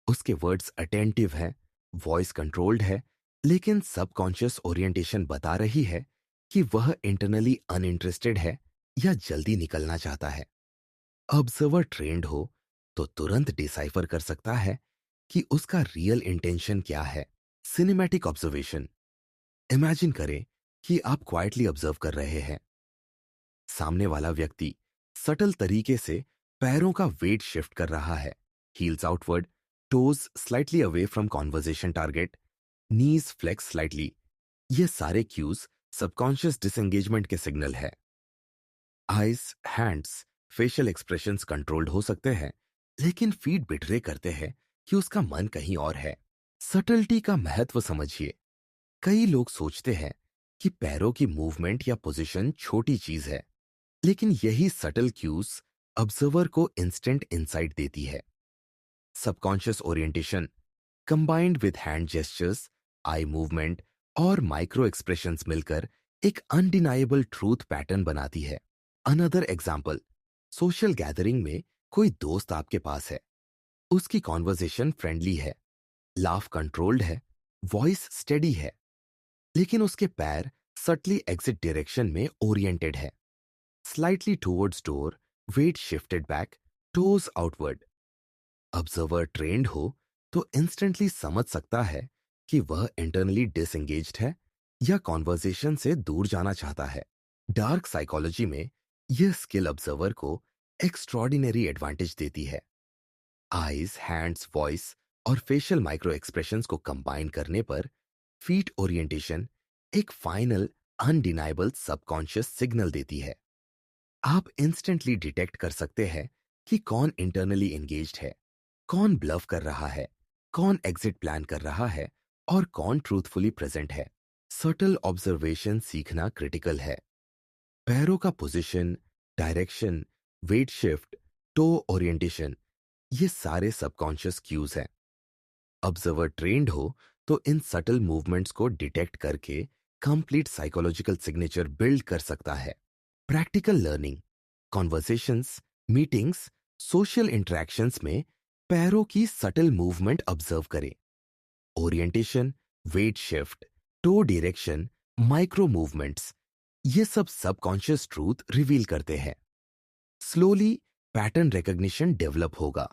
S1: उसके वर्ड्स अटेंटिव हैं, वॉइस कंट्रोल्ड है, लेकिन सबकॉन्शियस ओरिएंटेशन बता रही है कि वह इंटरनली अनइंटरेस्टेड है या जल्दी निकलना चाहता है। ऑब्जर्वर ट्रेंड हो तो तुरंत डिसाइफर कर सकता है कि उसका रियल इंटेंशन क्या है। सिनेमैटिक ऑब्जर्वेशन, इमेजिन करें कि आप क्वाइटली ऑब्जर्व कर रहे हैं। सामने वाला व्यक्ति सटल तरीके से पैरों का वेट शिफ्ट कर रहा है। Heels outward, toes slightly away from conversation target, knees flex slightly. ये सारे क्यूज सबकॉन्शियस डिसएंगेजमेंट के सिग्नल है। Eyes, hands, facial expressions controlled हो सकते हैं, लेकिन फीट बिटरे करते हैं कि उसका मन कहीं और है। सटल्टी का महत्व समझिए। कई लोग सोचते हैं कि पैरों की मूवमेंट या पोजीशन छोटी चीज है, लेकिन यही सटल क्यूज ऑब्जर्वर को इंस्टेंट इंसाइट देती है। Subconscious orientation combined with hand gestures, eye movement और माइक्रो एक्सप्रेशंस मिलकर एक अनडिनाइबल ट्रूथ पैटर्न बनाती है। अनदर एग्जाम्पल, सोशल गैदरिंग में कोई दोस्त आपके पास है। उसकी कॉन्वर्जेशन फ्रेंडली है, लाफ कंट्रोल्ड है, वॉइस स्टेडी है, लेकिन उसके पैर सटली एग्जिट डायरेक्शन में ओरिएंटेड है। Slightly towards door, weight shifted back, toes outward. Observer trained हो तो इंस्टेंटली समझ सकता है कि वह इंटरनली डिसएंगेज्ड है या कॉन्वर्जेशन से दूर जाना चाहता है। डार्क साइकोलॉजी में यह स्किल ऑब्जर्वर को एक्स्ट्रॉर्डिनरी एडवांटेज देती है। आईज, हैंड्स, वॉइस और फेशियल माइक्रो एक्सप्रेशंस को कंबाइन करने पर फीट ओरिएंटेशन एक फाइनल अनडिनाइबल सबकॉन्शियस सिग्नल देती है। आप इंस्टेंटली डिटेक्ट कर सकते हैं कि कौन इंटरनली एंगेज्ड है, कौन ब्लफ कर रहा है, कौन एग्जिट प्लान कर रहा है और कौन ट्रूथफुली प्रेजेंट है। सटल ऑब्जर्वेशन सीखना क्रिटिकल है। पैरों का position, direction, weight shift, toe orientation, ये सारे सबकॉन्शियस क्यूज हैं। ऑब्जर्वर ट्रेंड हो तो इन सटल मूवमेंट्स को डिटेक्ट करके कंप्लीट साइकोलॉजिकल सिग्नेचर बिल्ड कर सकता है। Practical learning, conversations, meetings, social interactions में पैरों की सटल मूवमेंट ऑब्जर्व करें। Orientation, weight shift, toe direction, micro movements, ये सब सबकॉन्शियस ट्रूथ रिवील करते हैं। स्लोली पैटर्न रिकॉग्निशन डेवलप होगा।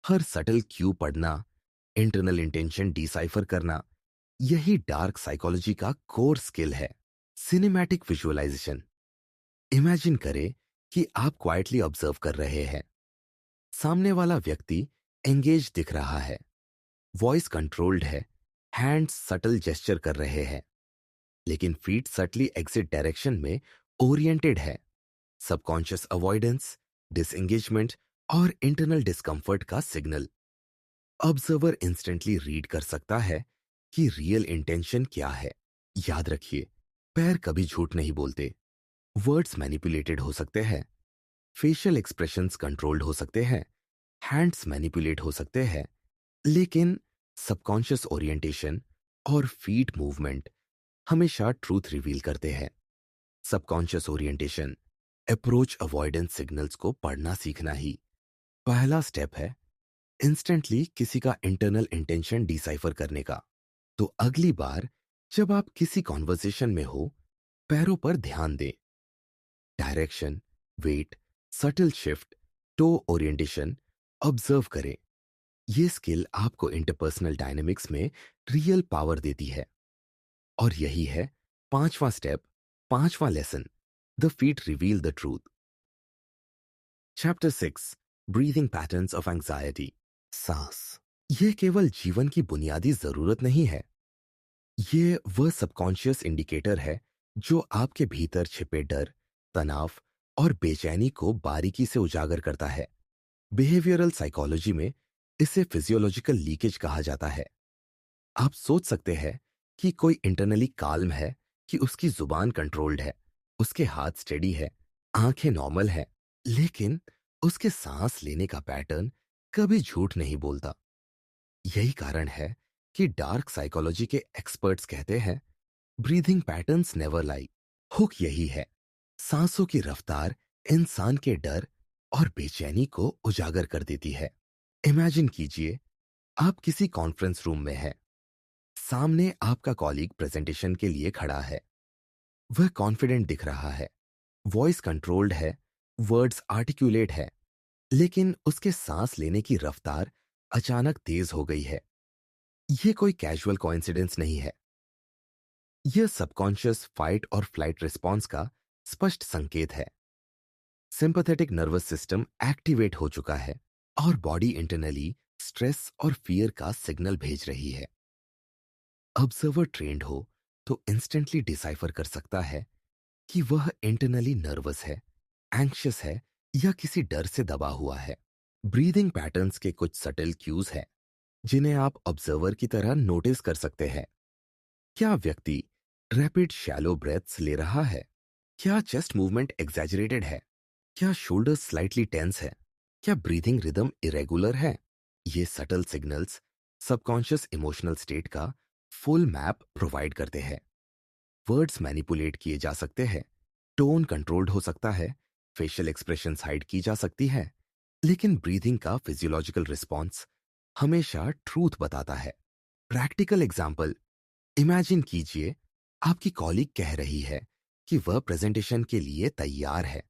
S1: हर सटल क्यू पढ़ना, इंटरनल इंटेंशन डिसाइफर करना, यही डार्क साइकोलॉजी का कोर स्किल है। सिनेमैटिक विजुअलाइजेशन, इमेजिन करें कि आप क्वाइटली ऑब्जर्व कर रहे हैं। सामने वाला व्यक्ति एंगेज दिख रहा है, वॉइस कंट्रोल्ड है, हैंड्स सटल जेस्चर कर रहे हैं, लेकिन फीट सटली एग्जिट डायरेक्शन में ओरिएंटेड है। सबकॉन्शियस अवॉइडेंस, डिसएंगेजमेंट और इंटरनल डिस्कंफर्ट का सिग्नल। ऑब्जर्वर इंस्टेंटली रीड कर सकता है कि रियल इंटेंशन क्या है। याद रखिए, पैर कभी झूठ नहीं बोलते। वर्ड्स मैनिपुलेटेड हो सकते हैं, फेशियल एक्सप्रेशंस कंट्रोल्ड हो सकते हैं, हैंड्स मैनिपुलेट हो सकते हैं, लेकिन सबकॉन्शियस ओरिएंटेशन और फीट मूवमेंट हमेशा ट्रूथ रिवील करते हैं। Subconscious orientation approach avoidance signals को पढ़ना सीखना ही पहला स्टेप है इंस्टेंटली किसी का इंटरनल इंटेंशन डिसाइफर करने का। तो अगली बार जब आप किसी कॉन्वर्सेशन में हो, पैरों पर ध्यान दें। Direction, weight, subtle shift, toe orientation observe करें। ये स्किल आपको इंटरपर्सनल डायनेमिक्स में रियल पावर देती है। और यही है पांचवा स्टेप, पांचवा lesson, the feet reveal the truth. Chapter 6, breathing patterns of anxiety. सांस, ये केवल जीवन की बुनियादी जरूरत नहीं है। ये वह सबकॉन्शियस इंडिकेटर है जो आपके भीतर छिपे डर, तनाव और बेचैनी को बारीकी से उजागर करता है। बिहेवियरल साइकोलॉजी में इसे फिजियोलॉजिकल लीकेज कहा जाता है। आप सोच सकते हैं कि कोई इंटरनली काल्म है, कि उसकी जुबान कंट्रोल्ड है, उसके हाथ स्टेडी है, आंखें नॉर्मल है, लेकिन उसके सांस लेने का पैटर्न कभी झूठ नहीं बोलता। यही कारण है कि डार्क साइकोलॉजी के एक्सपर्ट्स कहते हैं ब्रीथिंग पैटर्न्स नेवर लाई। हुक यही है, सांसों की रफ्तार इंसान के डर और बेचैनी को उजागर कर देती है। इमेजिन कीजिए, आप किसी कॉन्फ्रेंस रूम में हैं। सामने आपका कॉलीग प्रेजेंटेशन के लिए खड़ा है। वह कॉन्फिडेंट दिख रहा है, वॉइस कंट्रोल्ड है, वर्ड्स आर्टिकुलेट है, लेकिन उसके सांस लेने की रफ्तार अचानक तेज हो गई है। यह कोई कैजुअल कोइंसिडेंस नहीं है। यह सबकॉन्शियस फाइट और फ्लाइट रिस्पॉन्स का स्पष्ट संकेत है। सिंपैथेटिक नर्वस सिस्टम एक्टिवेट हो चुका है और बॉडी इंटरनली स्ट्रेस और फियर का सिग्नल भेज रही है। ऑब्जर्वर ट्रेंड हो तो इंस्टेंटली डिसाइफर कर सकता है कि वह इंटरनली नर्वस है, एंग्शियस है या किसी डर से दबा हुआ है। ब्रीदिंग पैटर्न्स के कुछ सटल क्यूज हैं जिन्हें आप ऑब्जर्वर की तरह नोटिस कर सकते हैं। क्या व्यक्ति रैपिड शैलो ब्रेथ्स ले रहा है? क्या चेस्ट मूवमेंट एग्जैजरेटेड है? क्या शोल्डर स्लाइटली टेंस है? क्या ब्रीथिंग रिदम इरेगुलर है? ये subtle signals subconscious emotional state का फुल मैप प्रोवाइड करते हैं। वर्ड्स मैनिपुलेट किए जा सकते हैं, टोन कंट्रोल्ड हो सकता है, फेशियल एक्सप्रेशंस हाइड की जा सकती है, लेकिन ब्रीथिंग का फिजियोलॉजिकल रिस्पॉन्स हमेशा ट्रूथ बताता है। प्रैक्टिकल एग्जाम्पल, इमेजिन कीजिए आपकी कॉलीग कह रही है कि वह प्रेजेंटेशन के लिए तैयार है।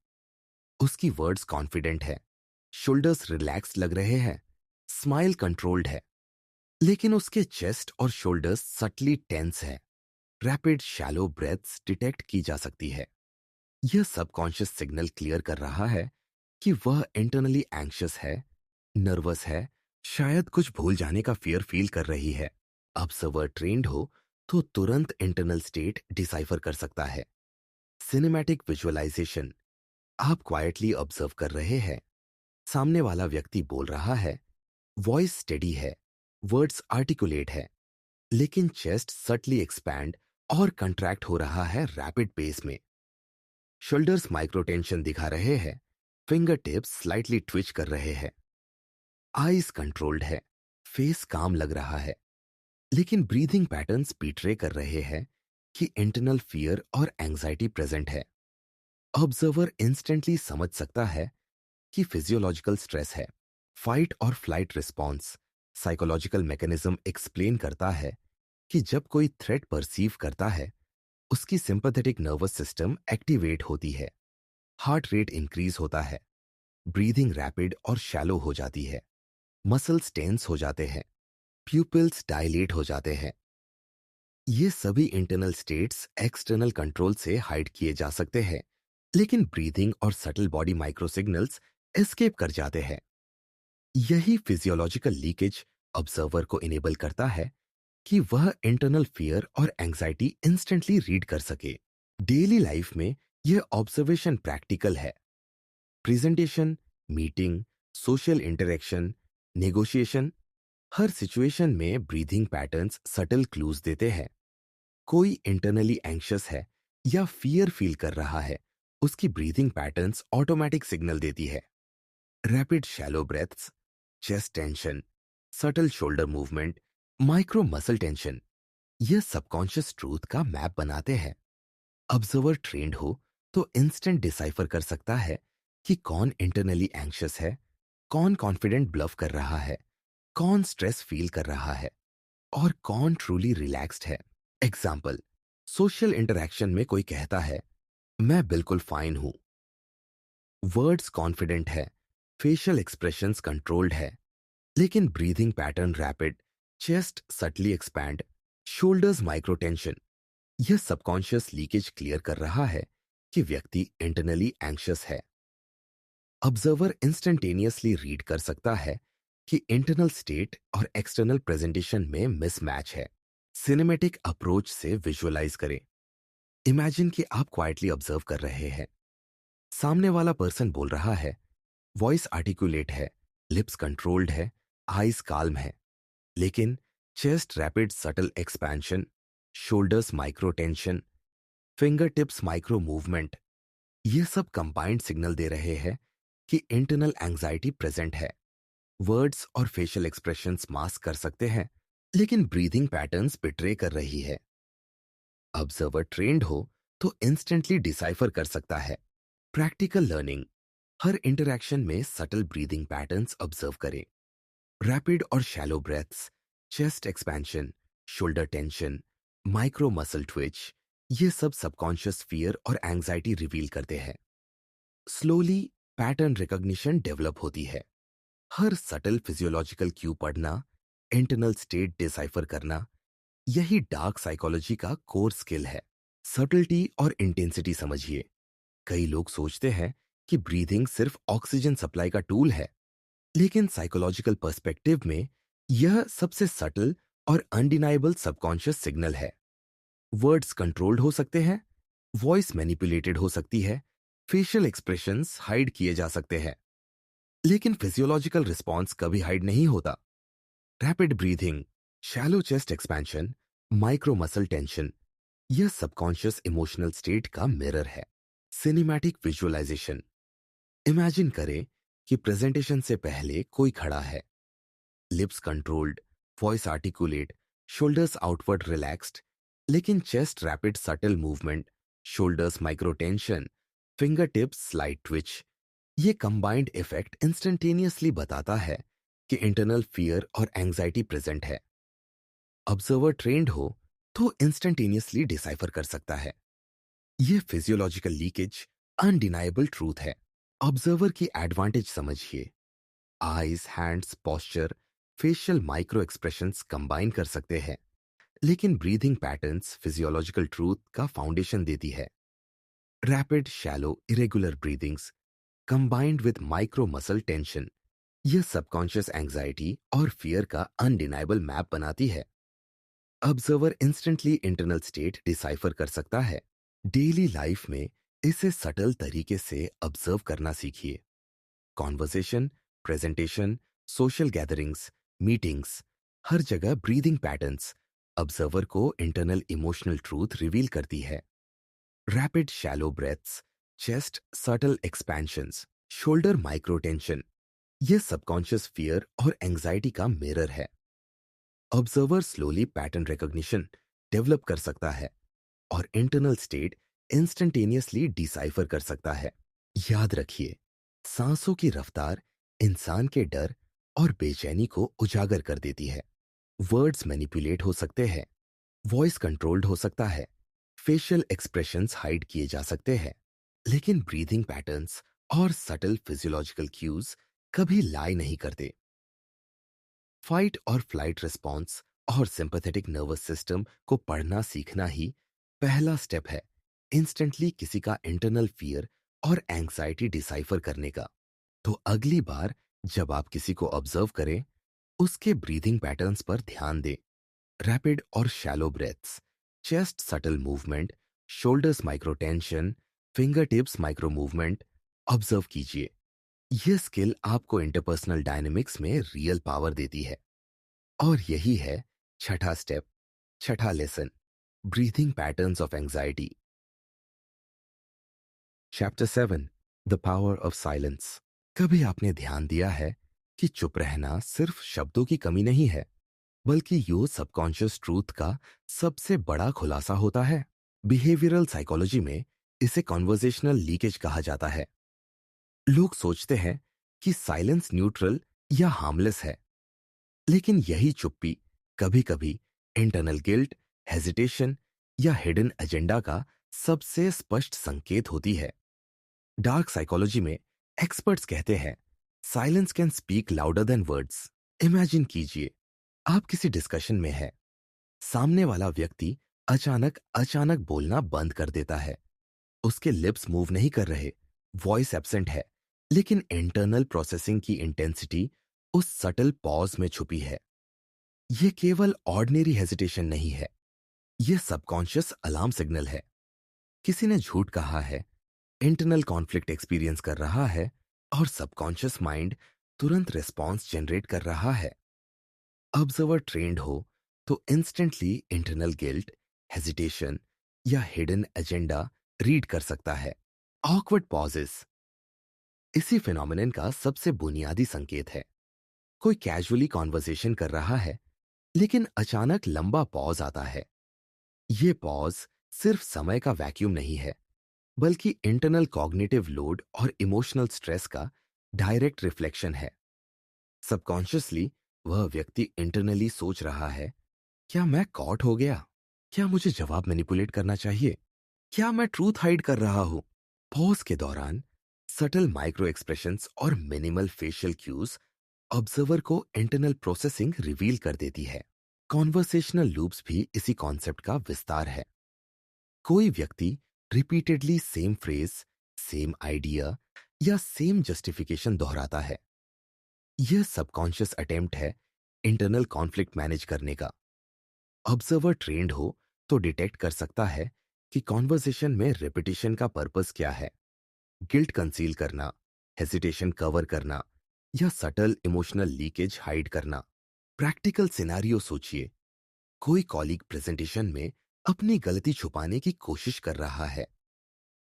S1: उसकी वर्ड्स कॉन्फिडेंट है, शोल्डर्स रिलैक्स लग रहे हैं, स्माइल कंट्रोल्ड है, लेकिन उसके चेस्ट और शोल्डर्स सटली टेंस है। रैपिड शैलो ब्रेथ्स डिटेक्ट की जा सकती है। यह सबकॉन्शियस सिग्नल क्लियर कर रहा है कि वह इंटरनली एंग्शियस है, नर्वस है, शायद कुछ भूल जाने का फियर फील कर रही है। ऑब्जर्वर ट्रेंड हो तो तुरंत इंटरनल स्टेट डिसाइफर कर सकता है। सिनेमैटिक विजुअलाइजेशन, आप क्वाइटली ऑब्जर्व कर रहे हैं, सामने वाला व्यक्ति बोल रहा है, वॉइस स्टेडी है, वर्ड्स आर्टिकुलेट है, लेकिन चेस्ट सटली एक्सपैंड और कंट्रैक्ट हो रहा है रैपिड पेस में। शोल्डर्स माइक्रोटेंशन दिखा रहे हैं, फिंगर टिप्स स्लाइटली ट्विच कर रहे हैं, आईज कंट्रोल्ड है, फेस काम लग रहा है, लेकिन ब्रीथिंग पैटर्न्स बिट्रे कर रहे हैं कि इंटरनल फियर और एंजाइटी प्रेजेंट है। ऑब्जर्वर इंस्टेंटली समझ सकता है कि फिजियोलॉजिकल स्ट्रेस है। फाइट और flight response psychological mechanism explain करता है कि जब कोई थ्रेट परसीव करता है, उसकी सिंपैथेटिक नर्वस सिस्टम एक्टिवेट होती है, हार्ट रेट इंक्रीज होता है, ब्रीदिंग रैपिड और शैलो हो जाती है, मसल्स टेंस हो जाते हैं, प्यूपिल्स डायलेट हो जाते हैं। ये सभी इंटरनल स्टेट्स एक्सटर्नल कंट्रोल से हाइड किए जा सकते हैं, लेकिन ब्रीदिंग और subtle body micro signals escape कर जाते हैं। यही फिजियोलॉजिकल लीकेज ऑब्जर्वर को इनेबल करता है कि वह इंटरनल फियर और एंजाइटी इंस्टेंटली रीड कर सके। डेली लाइफ में यह ऑब्जर्वेशन प्रैक्टिकल है। Presentation, meeting, social interaction, negotiation, हर सिचुएशन में ब्रीथिंग पैटर्न्स सटल क्लूज देते हैं। कोई इंटरनली एंग्शियस है या फियर फील कर रहा है, उसकी ब्रीथिंग पैटर्न्स ऑटोमेटिक सिग्नल देती है। Rapid shallow breaths, chest tension, subtle shoulder movement, micro muscle tension, यह सबकॉन्शियस ट्रूथ का मैप बनाते हैं। ऑब्जर्वर ट्रेंड हो तो इंस्टेंट डिसाइफर कर सकता है कि कौन इंटरनली एंग्शियस है, कौन कॉन्फिडेंट ब्लफ कर रहा है, कौन स्ट्रेस फील कर रहा है और कौन ट्रूली रिलैक्स्ड है। एग्जाम्पल, सोशल इंटरैक्शन में कोई कहता है, मैं बिल्कुल फाइन हूं, वर्ड्स कॉन्फिडेंट है, फेशियल एक्सप्रेशंस कंट्रोल्ड है, लेकिन breathing pattern rapid, chest subtly expand, shoulders micro tension. यह सबकॉन्शियस लीकेज क्लियर कर रहा है कि व्यक्ति इंटरनली एंग्शियस है। ऑब्जर्वर इंस्टेंटेनियसली रीड कर सकता है कि इंटरनल स्टेट और एक्सटर्नल प्रेजेंटेशन में मिसमैच है। सिनेमैटिक अप्रोच से विजुअलाइज करें। इमेजिन कि आप क्वाइटली ऑब्जर्व कर रहे हैं, सामने वाला पर्सन बोल रहा है, वॉइस आर्टिकुलेट है, लिप्स कंट्रोल्ड है, आईज काल्म है, लेकिन chest rapid subtle expansion, shoulders micro tension, finger tips micro movement, ये सब कंबाइंड सिग्नल दे रहे हैं कि इंटरनल एंजाइटी प्रेजेंट है। वर्ड्स और फेशियल एक्सप्रेशंस मास्क कर सकते हैं, लेकिन ब्रीदिंग पैटर्न्स बिट्रे कर रही है। ऑब्जर्वर ट्रेंड हो तो इंस्टेंटली डिसाइफर कर सकता है। प्रैक्टिकल लर्निंग, हर इंटरैक्शन में सटल ब्रीदिंग पैटर्न्स ऑब्जर्व करें। रैपिड और shallow breaths, chest expansion, shoulder tension, micro muscle Twitch, ये सब सबकॉन्शियस फियर और एंजाइटी रिवील करते हैं। स्लोली पैटर्न रिकॉग्निशन डेवलप होती है। हर सटल फिजियोलॉजिकल क्यू पढ़ना, इंटरनल स्टेट डिसाइफर करना, यही डार्क साइकोलॉजी का कोर स्किल है। सटलिटी और इंटेंसिटी समझिए। कई लोग सोचते हैं कि ब्रीदिंग सिर्फ ऑक्सीजन सप्लाई का टूल है, लेकिन साइकोलॉजिकल पर्सपेक्टिव में यह सबसे सटल और अनडिनाइबल सबकॉन्शियस सिग्नल है। वर्ड्स कंट्रोल्ड हो सकते हैं, वॉइस मैनिपुलेटेड हो सकती है, फेशियल एक्सप्रेशंस हाइड किए जा सकते हैं, लेकिन फिजियोलॉजिकल रिस्पॉन्स कभी हाइड नहीं होता। Rapid breathing, shallow chest expansion, micro muscle tension, यह सबकॉन्शियस इमोशनल स्टेट का मिरर है। सिनेमैटिक विजुअलाइजेशन, इमेजिन करें कि प्रेजेंटेशन से पहले कोई खड़ा है, lips controlled, voice articulate, shoulders outward relaxed, लेकिन chest rapid subtle movement, shoulders micro tension, finger tips slide twitch. ये कंबाइंड इफेक्ट इंस्टेंटेनियसली बताता है कि इंटरनल फियर और एंजाइटी प्रेजेंट है। ऑब्जर्वर ट्रेंड हो तो इंस्टेंटेनियसली डिसाइफर कर सकता है। ये फिजियोलॉजिकल लीकेज अनडिनाइबल ट्रूथ है। ऑब्जर्वर की एडवांटेज समझिए। Eyes, hands, posture, facial micro expressions combine कर सकते हैं, लेकिन ब्रीदिंग पैटर्न्स फिजियोलॉजिकल ट्रूथ का फाउंडेशन देती है। Rapid, shallow, irregular breathings combined with micro muscle tension, यह सबकॉन्शियस एंजाइटी और फियर का अनडिनाइबल मैप बनाती है। Observer instantly internal state decipher कर सकता है। डेली लाइफ में इसे सटल तरीके से ऑब्जर्व करना सीखिए। Conversation, presentation, social gatherings, meetings, हर जगह ब्रीदिंग पैटर्न्स ऑब्जर्वर को इंटरनल इमोशनल ट्रूथ रिवील करती है। Rapid shallow breaths, chest subtle expansions, shoulder micro tension, यह सबकॉन्शियस फियर और एंजाइटी का मिरर है। Observer slowly pattern recognition develop कर सकता है और इंटरनल स्टेट इंस्टेंटेनियसली डिसाइफर कर सकता है। याद रखिए, सांसों की रफ्तार इंसान के डर और बेचैनी को उजागर कर देती है। वर्ड्स मैनिपुलेट हो सकते हैं, वॉइस कंट्रोल्ड हो सकता है, फेशियल एक्सप्रेशंस हाइड किए जा सकते हैं, लेकिन ब्रीदिंग पैटर्न्स और सटल फिजियोलॉजिकल क्यूज कभी लाई नहीं करते। फाइट और फ्लाइट रिस्पॉन्स और सिंपैथेटिक नर्वस सिस्टम को पढ़ना सीखना ही पहला स्टेप है इंस्टेंटली किसी का इंटरनल फियर और एंग्जाइटी डिसाइफर करने का। तो अगली बार जब आप किसी को ऑब्जर्व करें, उसके ब्रीदिंग पैटर्न्स पर ध्यान दें। रैपिड और shallow breaths, chest subtle movement, shoulders micro tension, finger tips micro movement observe कीजिए। यह स्किल आपको इंटरपर्सनल डायनेमिक्स में रियल पावर देती है। और यही है छठा स्टेप, छठा lesson, breathing patterns of anxiety. Chapter 7, the power of silence. कभी आपने ध्यान दिया है कि चुप रहना सिर्फ शब्दों की कमी नहीं है, बल्कि यो सबकॉन्शियस ट्रूथ का सबसे बड़ा खुलासा होता है। बिहेवियरल साइकोलॉजी में इसे कॉन्वर्जेशनल लीकेज कहा जाता है। लोग सोचते हैं कि साइलेंस न्यूट्रल या हार्मलेस है, लेकिन यही चुप्पी कभी कभी इंटरनल गिल्ट, हेजिटेशन या हिडन एजेंडा का सबसे स्पष्ट संकेत होती है। डार्क साइकोलॉजी में एक्सपर्ट्स कहते हैं silence can speak louder than words. Imagine कीजिए, आप किसी डिस्कशन में हैं, सामने वाला व्यक्ति अचानक अचानक बोलना बंद कर देता है। उसके लिप्स मूव नहीं कर रहे, वॉइस एब्सेंट है, लेकिन इंटरनल प्रोसेसिंग की इंटेंसिटी उस सटल पॉज में छुपी है। यह केवल ऑर्डिनरी हेजिटेशन नहीं है, यह सबकॉन्शियस अलार्म सिग्नल है। किसी ने झूठ कहा है, इंटरनल कॉन्फ्लिक्ट एक्सपीरियंस कर रहा है और सबकॉन्शियस माइंड तुरंत रिस्पॉन्स जनरेट कर रहा है। ऑब्जर्वर ट्रेंड हो तो इंस्टेंटली इंटरनल गिल्ट, हेजिटेशन या हिडन एजेंडा रीड कर सकता है। ऑकवर्ड पॉजेस इसी फिनोमिनन का सबसे बुनियादी संकेत है। कोई कैजुअली कॉन्वर्सेशन कर रहा है, लेकिन अचानक लंबा पॉज आता है। ये पॉज सिर्फ समय का वैक्यूम नहीं है, बल्कि इंटरनल कॉग्निटिव लोड और इमोशनल स्ट्रेस का डायरेक्ट रिफ्लेक्शन है। सबकॉन्शियसली वह व्यक्ति इंटरनली सोच रहा है, क्या मैं कॉट हो गया? क्या मुझे जवाब मैनिपुलेट करना चाहिए? क्या मैं ट्रूथ हाइड कर रहा हूं? पॉज के दौरान सटल माइक्रो एक्सप्रेशंस और मिनिमल फेशियल क्यूज ऑब्जर्वर को इंटरनल प्रोसेसिंग रिवील कर देती है। कॉन्वर्सेशनल लूप्स भी इसी कॉन्सेप्ट का विस्तार है। कोई व्यक्ति repeatedly same phrase, same idea या सेम जस्टिफिकेशन दोहराता है। यह सबकॉन्शियस अटेम्प्ट है इंटरनल कॉन्फ्लिक्ट मैनेज करने का। ऑब्जर्वर ट्रेंड हो तो डिटेक्ट कर सकता है कि कॉन्वर्सेशन में रिपीटिशन का पर्पस क्या है, गिल्ट कंसील करना, हेसिटेशन कवर करना या सटल इमोशनल लीकेज हाइड करना। प्रैक्टिकल सिनेरियो सोचिए, कोई कॉलीग प्रेजेंटेशन में अपनी गलती छुपाने की कोशिश कर रहा है।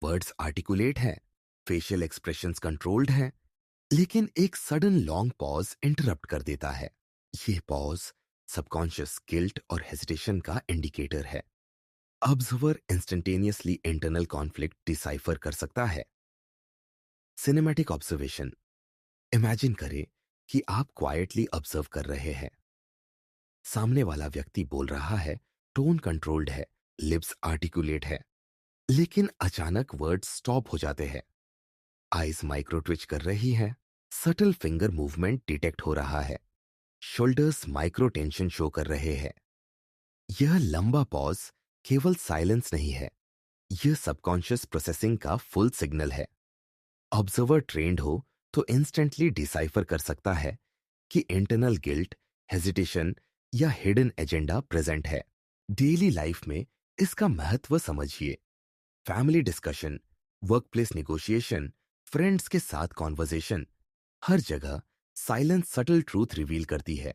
S1: वर्ड्स आर्टिकुलेट हैं, फेशियल एक्सप्रेशंस कंट्रोल्ड हैं, लेकिन एक सडन लॉन्ग पॉज इंटरप्ट कर देता है। ये पॉज सबकॉन्शियस गिल्ट और हेजिटेशन का इंडिकेटर है। Observer instantaneously internal conflict decipher कर सकता है। Cinematic observation. इमेजिन करें कि आप क्वाइटली ऑब्जर्व कर रहे हैं। सामने वाला व्यक्ति बोल रहा है, टोन कंट्रोल्ड है, लिप्स आर्टिकुलेट है, लेकिन अचानक वर्ड्स स्टॉप हो जाते हैं। आईज माइक्रो ट्विच कर रही है, सटल फिंगर मूवमेंट डिटेक्ट हो रहा है, शोल्डर्स माइक्रो टेंशन शो कर रहे हैं। यह लंबा पॉज केवल साइलेंस नहीं है, यह सबकॉन्शियस प्रोसेसिंग का फुल सिग्नल है। ऑब्जर्वर ट्रेंड हो तो इंस्टेंटली डिसाइफर कर सकता है कि इंटरनल गिल्ट, हेजिटेशन या हिडन एजेंडा प्रेजेंट है। डेली लाइफ में इसका महत्व समझिए। Family discussion, workplace negotiation, friends के साथ कॉन्वर्जेशन, हर जगह साइलेंस सटल ट्रूथ रिवील करती है।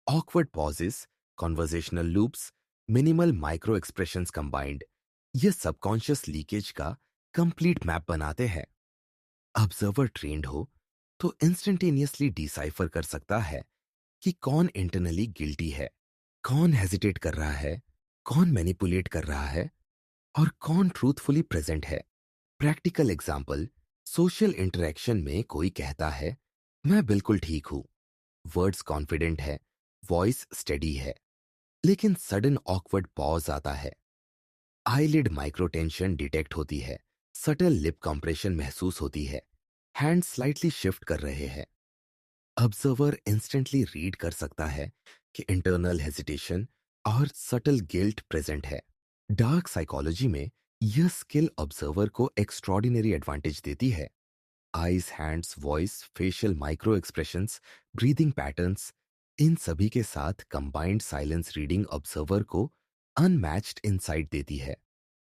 S1: Awkward pauses, conversational loops, minimal micro expressions combined, ये सबकॉन्शियस लीकेज का कंप्लीट मैप बनाते हैं। ऑब्जर्वर ट्रेंड हो तो इंस्टेंटेनियसली डिसाइफर कर सकता है कि कौन इंटरनली गिल्टी है, कौन हेजिटेट कर रहा है, कौन मैनिपुलेट कर रहा है और कौन ट्रूथफुली प्रेजेंट है। प्रैक्टिकल एग्जाम्पल, सोशल इंटरेक्शन में कोई कहता है, मैं बिल्कुल ठीक हूं, वर्ड्स कॉन्फिडेंट है, वॉइस स्टेडी है, लेकिन सडन ऑकवर्ड पॉज आता है। आईलिड माइक्रोटेंशन डिटेक्ट होती है, सटल लिप कंप्रेशन महसूस होती है, हैंड स्लाइटली शिफ्ट कर रहे हैं। ऑब्जर्वर इंस्टेंटली रीड कर सकता है कि इंटरनल हेजिटेशन और सटल गिल्ट प्रेजेंट है। डार्क साइकोलॉजी में यह स्किल ऑब्जर्वर को एक्स्ट्रॉर्डिनरी एडवांटेज देती है। Eyes, hands, voice, facial micro expressions, breathing patterns, इन सभी के साथ कंबाइंड साइलेंस रीडिंग ऑब्जर्वर को अनमैच्ड इनसाइट देती है।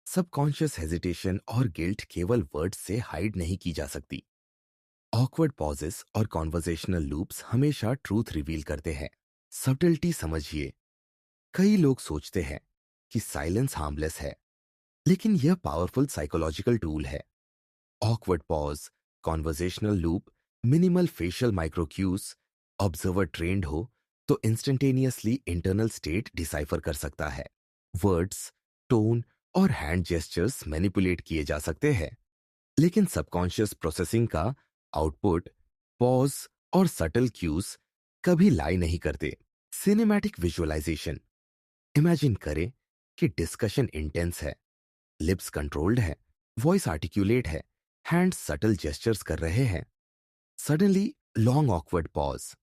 S1: सबकॉन्शियस हेजिटेशन और गिल्ट केवल वर्ड्स से हाइड नहीं की जा सकती। ऑकवर्ड पॉजेस और कॉन्वर्जेशनल लूप्स हमेशा ट्रूथ रिवील करते हैं। सब्टिलिटी समझिए, कई लोग सोचते हैं कि साइलेंस हार्मलेस है, लेकिन यह पावरफुल साइकोलॉजिकल टूल है। Awkward pause, conversational loop, minimal facial micro cues, observer trained हो तो इंस्टेंटेनियसली इंटरनल स्टेट डिसाइफर कर सकता है। वर्ड्स, टोन और हैंड जेस्चर्स मैनिपुलेट किए जा सकते हैं, लेकिन सबकॉन्शियस प्रोसेसिंग का आउटपुट, पॉज और सटल क्यूज कभी लाई नहीं करते। Cinematic visualization. इमेजिन करें कि डिस्कशन इंटेंस है, लिप्स कंट्रोल्ड है, वॉइस आर्टिकुलेट है, हैंड्स सटल जेस्चर्स कर रहे हैं। Suddenly long awkward pause,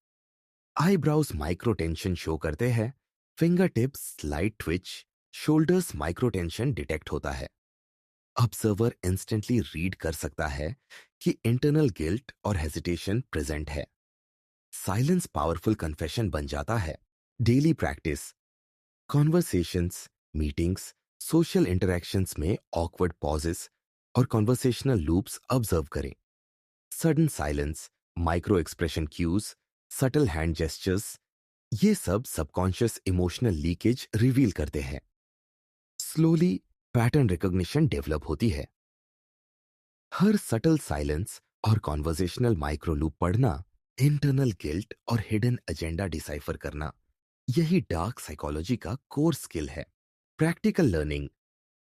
S1: eyebrows micro tension show करते हैं, finger tips slight twitch, shoulders micro tension detect होता है। ऑब्जर्वर इंस्टेंटली रीड कर सकता है कि इंटरनल गिल्ट और हेजिटेशन प्रेजेंट है। साइलेंस पावरफुल कन्फेशन बन जाता है। Daily practice, conversations, meetings, social interactions में ऑकवर्ड पॉजेस और कॉन्वर्सेशनल लूप्स ऑब्जर्व करें। Sudden silence, micro expression cues, subtle hand gestures, ये सब सबकॉन्शियस इमोशनल लीकेज रिवील करते हैं। स्लोली पैटर्न रिकॉग्निशन डेवलप होती है। हर सटल साइलेंस और कॉन्वर्जेशनल माइक्रो लूप पढ़ना, इंटरनल गिल्ट और हिडन एजेंडा डिसाइफर करना, यही डार्क साइकोलॉजी का कोर स्किल है। Practical learning,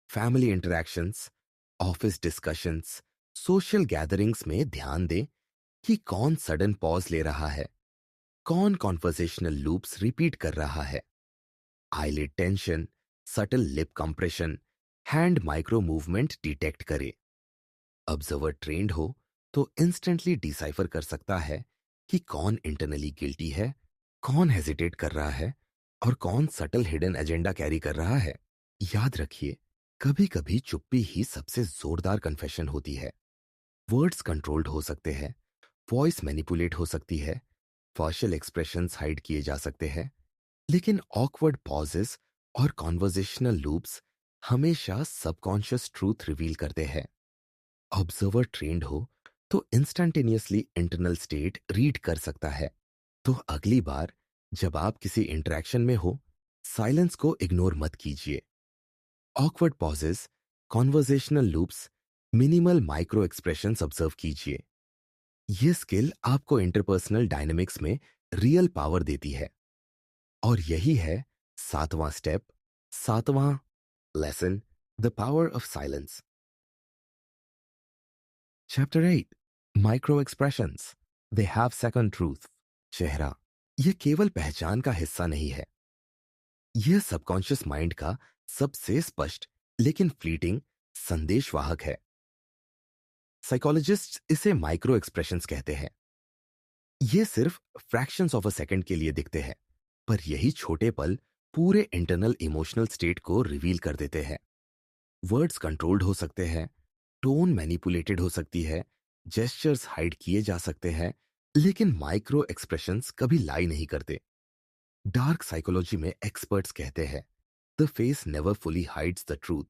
S1: family interactions, office discussions, social gatherings में ध्यान दें कि कौन सडन पॉज ले रहा है, कौन कॉन्वर्जेशनल लूप्स रिपीट कर रहा है। Eyelid tension, subtle lip compression, hand micro movement detect करे। ऑब्जर्वर ट्रेंड हो तो इंस्टेंटली डिसाइफर कर सकता है कि कौन इंटरनली गिल्टी है, कौन हेजिटेट कर रहा है और कौन सटल हिडन एजेंडा कैरी कर रहा है। याद रखिए, कभी कभी चुप्पी ही सबसे जोरदार कन्फेशन होती है। वर्ड्स कंट्रोल्ड हो सकते हैं, वॉइस मैनिपुलेट हो सकती है, facial एक्सप्रेशंस हाइड किए जा सकते हैं, लेकिन ऑकवर्ड पॉजेस और कॉन्वर्जेशनल लूप्स हमेशा सबकॉन्शियस ट्रूथ रिवील करते हैं। ऑब्जर्वर ट्रेंड हो तो इंस्टैन्टेनियसली इंटरनल स्टेट रीड कर सकता है। तो अगली बार जब आप किसी इंटरेक्शन में हो, साइलेंस को इग्नोर मत कीजिए। Awkward pauses, conversational loops, minimal micro expressions observe कीजिए। ये स्किल आपको इंटरपर्सनल डायनेमिक्स में रियल पावर देती है। और यही है सातवां स्टेप, सातवां lesson, the power of silence. Chapter 8, micro expressions, they have second truth. चेहरा यह केवल पहचान का हिस्सा नहीं है, यह सबकॉन्शियस माइंड का सबसे स्पष्ट लेकिन फ्लीटिंग संदेशवाहक है। साइकोलॉजिस्ट्स इसे माइक्रो एक्सप्रेशंस कहते हैं। ये सिर्फ फ्रैक्शंस ऑफ अ सेकंड के लिए दिखते हैं, पर यही छोटे पल पूरे इंटरनल इमोशनल स्टेट को रिवील कर देते हैं। वर्ड्स कंट्रोल्ड हो सकते हैं, टोन मैनिपुलेटेड हो सकती है, जेस्चर्स हाइड किए जा सकते हैं, लेकिन माइक्रो एक्सप्रेशंस कभी लाई नहीं करते। डार्क साइकोलॉजी में एक्सपर्ट्स कहते हैं, the face never fully hides the truth,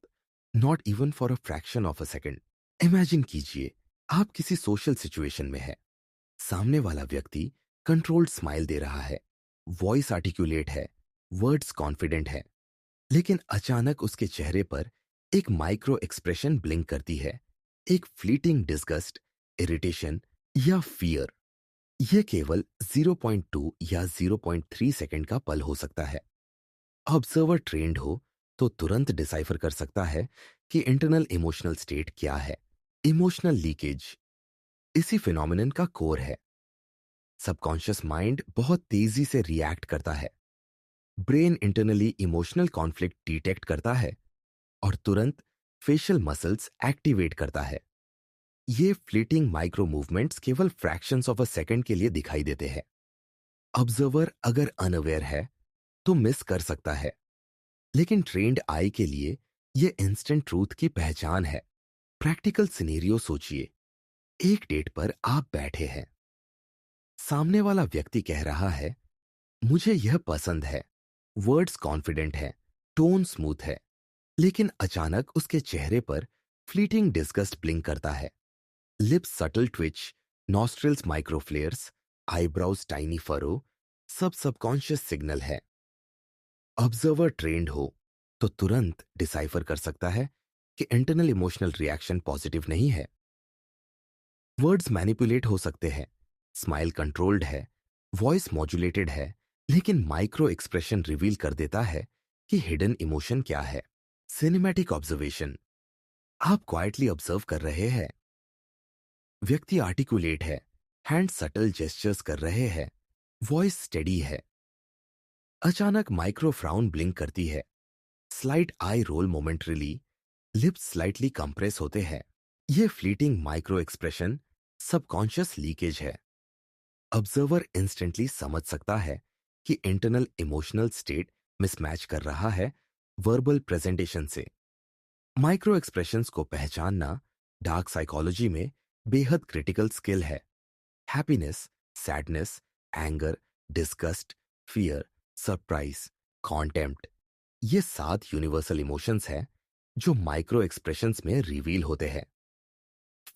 S1: not even for a fraction of a second. Imagine कीजिए, आप किसी सोशल सिचुएशन में हैं। सामने वाला व्यक्ति कंट्रोल्ड स्माइल दे रहा है, वॉइस आर्टिकुलेट है, वर्ड्स कॉन्फिडेंट है, लेकिन अचानक उसके चेहरे पर एक माइक्रो एक्सप्रेशन ब्लिंक करती है, एक फ्लीटिंग डिस्गस्ट, इरिटेशन या फियर। यह केवल 0.2 या 0.3 सेकंड का पल हो सकता है। ऑब्जर्वर ट्रेंड हो तो तुरंत डिसाइफर कर सकता है कि इंटरनल इमोशनल स्टेट क्या है। इमोशनल लीकेज इसी फिनोमिनन का कोर है। सबकॉन्शियस माइंड बहुत तेजी से रिएक्ट करता है। Brain internally emotional conflict detect करता है और तुरंत फेशियल मसल्स एक्टिवेट करता है। ये फ्लीटिंग माइक्रो मूवमेंट्स केवल फ्रैक्शंस ऑफ अ सेकंड के लिए दिखाई देते हैं। ऑब्जर्वर अगर अनअवेयर है तो मिस कर सकता है, लेकिन ट्रेन्ड आई के लिए ये इंस्टेंट ट्रूथ की पहचान है। प्रैक्टिकल सिनेरियो सोचिए, एक डेट पर आप बैठे हैं, सामने वाला व्यक्ति कह रहा है, मुझे यह पसंद है, वर्ड्स कॉन्फिडेंट है, टोन स्मूथ है, लेकिन अचानक उसके चेहरे पर फ्लीटिंग डिस्गस्ट ब्लिंक करता है। Lips subtle twitch, nostrils micro flares, eyebrows tiny furrow, सब सबकॉन्शियस सिग्नल है। ऑब्जर्वर ट्रेंड हो तो तुरंत डिसाइफर कर सकता है कि इंटरनल इमोशनल रिएक्शन पॉजिटिव नहीं है। वर्ड्स मैनिपुलेट हो सकते हैं, स्माइल कंट्रोल्ड है, वॉइस मॉड्यूलेटेड है, लेकिन माइक्रो एक्सप्रेशन रिवील कर देता है कि हिडन इमोशन क्या है। सिनेमैटिक ऑब्जर्वेशन, आप क्वाइटली ऑब्जर्व कर रहे हैं, व्यक्ति आर्टिकुलेट है, हैंड सटल जेस्चर्स कर रहे हैं, वॉइस स्टेडी है, अचानक माइक्रो फ्राउन ब्लिंक करती है, slight eye roll momentarily, lips slightly compress होते हैं। ये fleeting micro expression subconscious leakage है। ऑब्जर्वर इंस्टेंटली समझ सकता है कि इंटरनल इमोशनल स्टेट मिसमैच कर रहा है वर्बल प्रेजेंटेशन से। माइक्रो एक्सप्रेशंस को पहचानना डार्क साइकोलॉजी में बेहद क्रिटिकल स्किल है। Happiness, sadness, anger, disgust, fear, surprise, contempt, ये 7 यूनिवर्सल इमोशंस हैं जो माइक्रो एक्सप्रेशंस में रिवील होते हैं।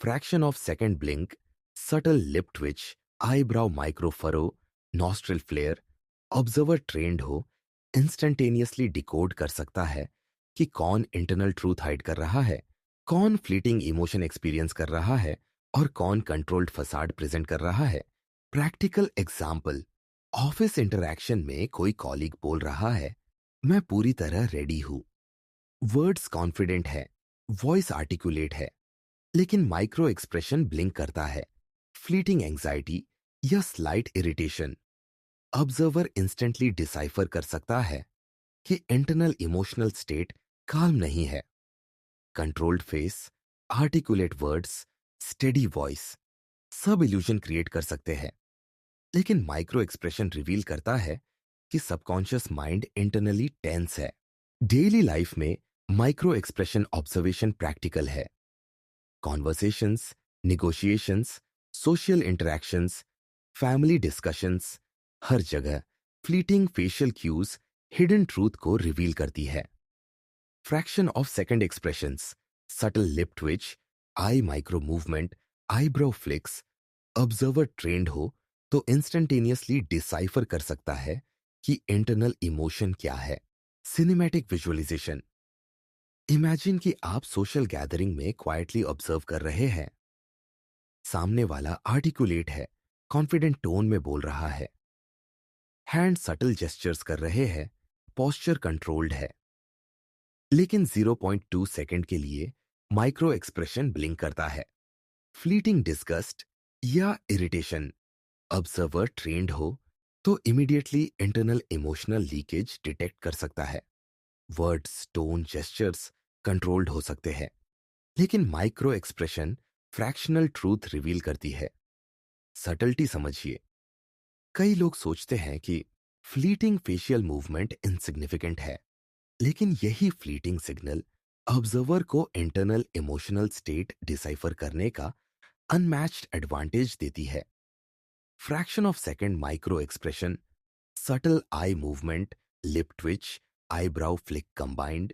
S1: Fraction of second blink, subtle lip twitch, eyebrow micro furrow, nostril flare, observer trained हो इंस्टेंटेनियसली डिकोड कर सकता है कि कौन इंटरनल ट्रूथ हाइड कर रहा है, कौन फ्लीटिंग इमोशन एक्सपीरियंस कर रहा है और कौन कंट्रोल्ड फसाड प्रेजेंट कर रहा है। प्रैक्टिकल एग्जाम्पल, ऑफिस इंटरैक्शन में कोई कॉलीग बोल रहा है, मैं पूरी तरह रेडी हूं, वर्ड्स कॉन्फिडेंट है, वॉइस आर्टिकुलेट है, लेकिन माइक्रो एक्सप्रेशन ब्लिंक करता है, फ्लीटिंग एंजाइटी या slight irritation. Observer instantly decipher कर सकता है कि इंटरनल इमोशनल स्टेट काम नहीं है। Controlled face, articulate words, steady voice, सब इल्यूजन क्रिएट कर सकते हैं, लेकिन माइक्रो एक्सप्रेशन रिवील करता है कि सबकॉन्शियस माइंड इंटरनली टेंस है। डेली लाइफ में माइक्रो एक्सप्रेशन ऑब्जर्वेशन प्रैक्टिकल है। Conversations, negotiations, social interactions, family discussions, हर जगह fleeting facial cues hidden truth को रिवील करती है। Fraction of second expressions, subtle lip twitch, eye micro movement, eyebrow flicks, observer trained हो तो instantaneously decipher कर सकता है कि इंटरनल इमोशन क्या है। सिनेमैटिक विजुअलाइजेशन, इमेजिन कि आप सोशल गैदरिंग में क्वाइटली ऑब्जर्व कर रहे हैं। सामने वाला आर्टिकुलेट है, कॉन्फिडेंट टोन में बोल रहा है, हैंड सटल जेस्चर्स कर रहे हैं, पोस्चर कंट्रोल्ड है। लेकिन 0.2 सेकंड के लिए माइक्रो एक्सप्रेशन ब्लिंक करता है। फ्लीटिंग डिस्गस्ट या इरिटेशन, ऑब्जर्वर ट्रेंड हो तो immediately internal emotional leakage detect कर सकता है। वर्ड्स, टोन, जेस्चर्स कंट्रोल्ड हो सकते हैं, लेकिन micro expression fractional truth reveal करती है। सटल्टी समझिए, कई लोग सोचते हैं कि फ्लीटिंग फेशियल मूवमेंट इनसिग्निफिकेंट है, लेकिन यही फ्लीटिंग सिग्नल ऑब्जर्वर को इंटरनल इमोशनल स्टेट डिसाइफर करने का अनमैच्ड एडवांटेज देती है। Fraction of second micro expression, subtle eye movement, lip twitch, eyebrow flick combined,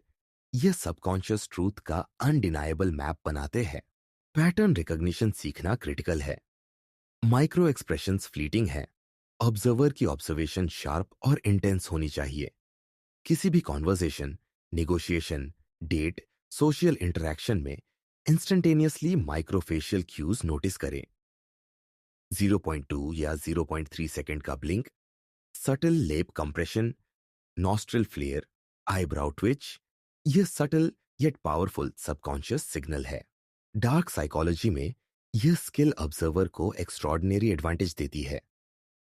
S1: ये सबकॉन्शियस ट्रूथ का अनडिनाएबल मैप बनाते हैं। पैटर्न रिकॉग्निशन सीखना क्रिटिकल है। माइक्रो एक्सप्रेशंस फ्लीटिंग है, ऑब्जर्वर की ऑब्जर्वेशन शार्प और इंटेंस होनी चाहिए। किसी भी conversation, negotiation, date, social interaction में इंस्टेंटेनियसली माइक्रोफेशियल क्यूज नोटिस करें। 0.2 या 0.3 सेकंड का blink, subtle lip compression, nostril flare, eyebrow twitch, यह subtle yet powerful subconscious signal है। डार्क साइकोलॉजी में यह स्किल ऑब्जर्वर को एक्स्ट्रॉर्डिनरी एडवांटेज देती है।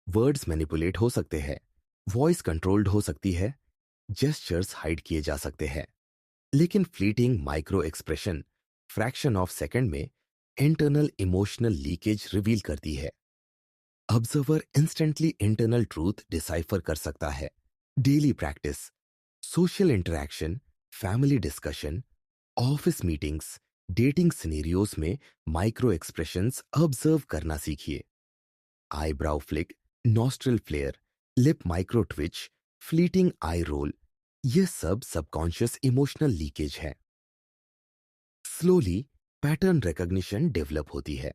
S1: वर्ड्स मैनिपुलेट हो सकते हैं, वॉइस कंट्रोल्ड हो सकती है, जेस्चर्स हाइड किए जा सकते हैं, लेकिन fleeting micro expression fraction of second में इंटरनल इमोशनल लीकेज रिवील करती है। Observer instantly internal truth decipher कर सकता है। Daily practice, social interaction, family discussion, office meetings, dating scenarios में माइक्रो एक्सप्रेशंस ऑब्जर्व करना सीखिए। Eyebrow flick, nostril flare, lip micro twitch, fleeting eye roll, ये सब सबकॉन्शियस इमोशनल लीकेज है। Slowly pattern recognition develop होती है।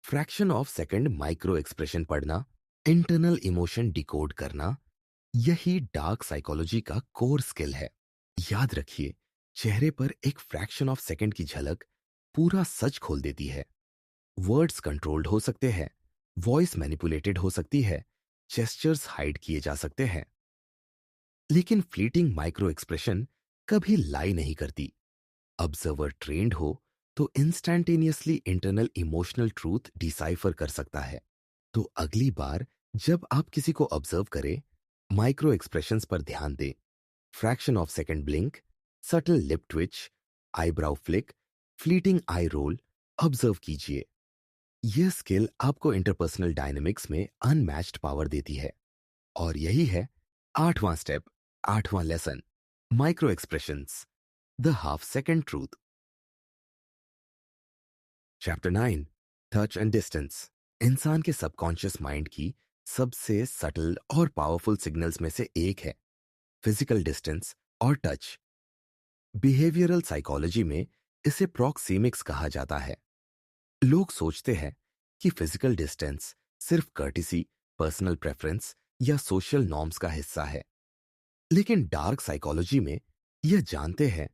S1: Fraction of second micro expression पढ़ना, internal emotion decode करना, यही डार्क साइकोलॉजी का कोर स्किल है। याद रखिए, चेहरे पर एक फ्रैक्शन ऑफ सेकंड की झलक पूरा सच खोल देती है। वर्ड्स कंट्रोल्ड हो सकते हैं, वॉइस मैनिपुलेटेड हो सकती है, जेस्चर्स हाइड किए जा सकते हैं, लेकिन फ्लीटिंग माइक्रो एक्सप्रेशन कभी लाई नहीं करती। ऑब्जर्वर ट्रेंड हो तो इंस्टैंटेनियसली इंटरनल इमोशनल ट्रूथ डिसाइफर कर सकता है। तो अगली बार जब आप किसी को ऑब्जर्व करें, माइक्रो एक्सप्रेशंस पर ध्यान दें। Fraction of second blink, subtle lip twitch, eyebrow flick, fleeting eye roll observe कीजिए। यह स्किल आपको इंटरपर्सनल डायनेमिक्स में अनमैच्ड पावर देती है। और यही है 8वां स्टेप, 8वां lesson, micro expressions, the half second truth. Chapter 9, touch and distance, इंसान के सबकॉन्शियस माइंड की सबसे सटल और पावरफुल सिग्नल्स में से एक है फिजिकल डिस्टेंस और टच। बिहेवियरल साइकोलॉजी में इसे प्रॉक्सिमिक्स कहा जाता है। लोग सोचते हैं कि फिजिकल डिस्टेंस सिर्फ कर्टिसी, पर्सनल प्रेफरेंस या सोशल नॉर्म्स का हिस्सा है, लेकिन डार्क साइकोलॉजी में यह जानते हैं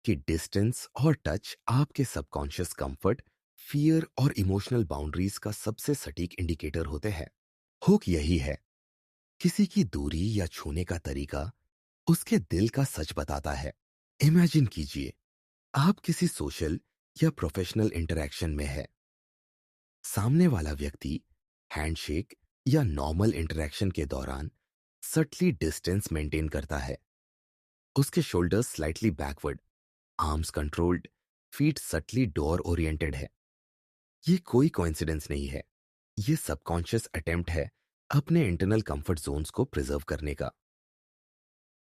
S1: कि डिस्टेंस और टच आपके सबकॉन्शियस कंफर्ट, फियर और इमोशनल बाउंड्रीज का सबसे सटीक इंडिकेटर होते हैं। हुक यही है, किसी की दूरी या छूने का तरीका उसके दिल का सच बताता है। इमेजिन कीजिए, आप किसी सोशल या प्रोफेशनल इंटरैक्शन में है। सामने वाला व्यक्ति हैंडशेक या नॉर्मल इंटरैक्शन के दौरान सटली डिस्टेंस मेंटेन करता है। उसके shoulders slightly backward, arms controlled, feet subtly door oriented है। ये कोई कोइंसिडेंस नहीं है, ये सबकॉन्शियस अटेम्प्ट है अपने इंटरनल कंफर्ट जोन्स को प्रिजर्व करने का।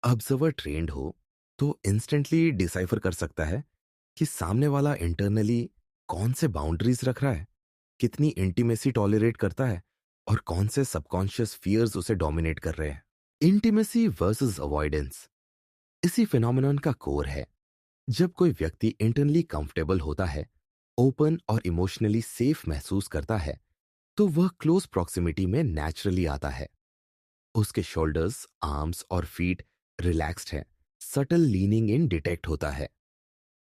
S1: ऑब्जर्वर ट्रेंड हो तो इंस्टेंटली डिसाइफर कर सकता है कि सामने वाला इंटरनली कौन से बाउंड्रीज रख रहा है, कितनी इंटीमेसी टॉलरेट करता है और कौन से सबकॉन्शियस फियर्स उसे डोमिनेट कर रहे हैं। इंटीमेसी वर्सेस अवॉइडेंस इसी फिनोमेनन का कोर है। जब कोई व्यक्ति इंटरनली कंफर्टेबल होता है, ओपन और इमोशनली सेफ महसूस करता है, तो वह क्लोज प्रॉक्सिमिटी में नेचुरली आता है। उसके शोल्डर्स, आर्म्स और फीट रिलैक्स्ड हैं, सटल लीनिंग इन डिटेक्ट होता है।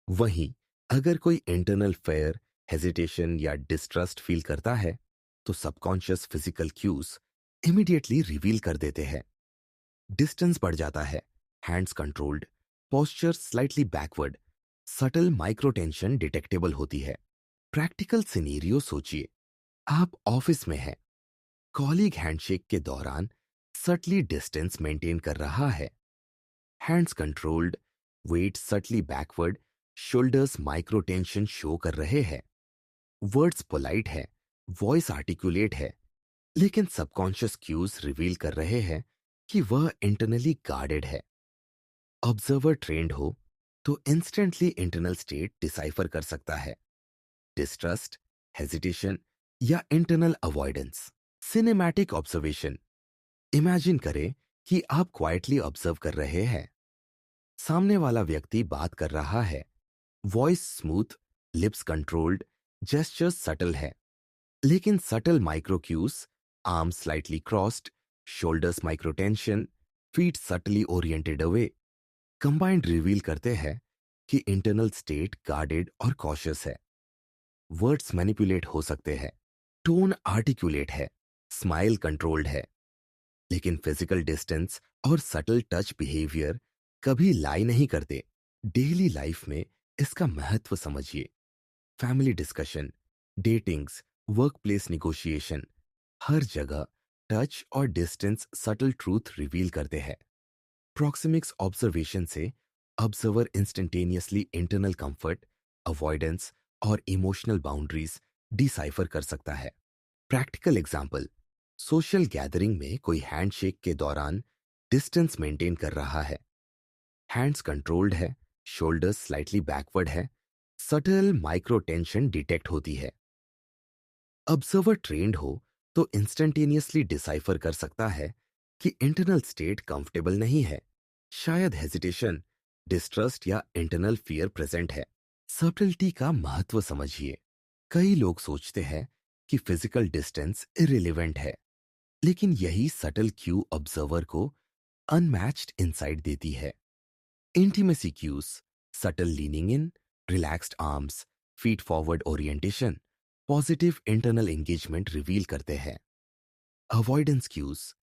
S1: वहीं अगर कोई इंटरनल फेयर, हेजिटेशन या डिस्ट्रस्ट फील करता है, तो subconscious physical cues immediately reveal कर देते हैं। डिस्टेंस बढ़ जाता है, hands controlled, posture slightly backward, subtle micro tension detectable होती है। प्रैक्टिकल सिनेरियो सोचिए, आप ऑफिस में हैं, कॉलीग हैंडशेक के दौरान सटली डिस्टेंस मेंटेन कर रहा है, hands controlled, weight subtly backward, shoulders micro tension show कर रहे हैं, वर्ड्स पोलाइट है, वॉइस आर्टिकुलेट है, लेकिन सबकॉन्शियस क्यूज रिवील कर रहे हैं कि वह इंटरनली गार्डेड है। ऑब्जर्वर ट्रेंड हो तो इंस्टेंटली इंटरनल स्टेट डिसाइफर कर सकता है, डिस्ट्रस्ट, हेजिटेशन या internal avoidance. Cinematic observation, imagine करें कि आप क्वाइटली ऑब्जर्व कर रहे हैं। सामने वाला व्यक्ति बात कर रहा है, voice smooth, lips controlled, gestures subtle है, लेकिन subtle micro cues, arms slightly crossed, shoulders micro tension, feet subtly oriented away, combined reveal करते हैं कि इंटरनल स्टेट गार्डेड और कॉशियस है। वर्ड्स मैनिपुलेट हो सकते हैं, टोन आर्टिकुलेट है, स्माइल कंट्रोल्ड है, लेकिन फिजिकल डिस्टेंस और सटल टच बिहेवियर कभी लाई नहीं करते। डेली लाइफ में इसका महत्व समझिए। Family discussion, datings, work place negotiation, हर जगह टच और डिस्टेंस सटल ट्रूथ रिवील करते हैं। प्रॉक्सिमिक्स ऑब्जर्वेशन से observer instantaneously internal comfort, avoidance और इमोशनल बाउंड्रीज डिसाइफर कर सकता है। प्रैक्टिकल एग्जाम्पल, सोशल गैदरिंग में कोई हैंडशेक के दौरान डिस्टेंस मेंटेन कर रहा है, हैंड्स कंट्रोल्ड है, शोल्डर्स स्लाइटली बैकवर्ड है, सटल माइक्रो टेंशन डिटेक्ट होती है। ऑब्जर्वर ट्रेंड हो तो इंस्टेंटेनियसली डिसाइफर कर सकता है कि इंटरनल स्टेट कंफर्टेबल नहीं है, शायद हेजिटेशन, डिस्ट्रस्ट या इंटरनल फियर प्रेजेंट है। सटलिटी का महत्व समझिए। कई लोग सोचते हैं कि फिजिकल डिस्टेंस इररिलेवेंट है, लेकिन यही सटल क्यू ऑब्जर्वर को अनमैच्ड इंसाइट देती है। Intimacy cues, subtle leaning in, relaxed arms, feet forward orientation, positive internal engagement reveal करते हैं। Avoidance cues,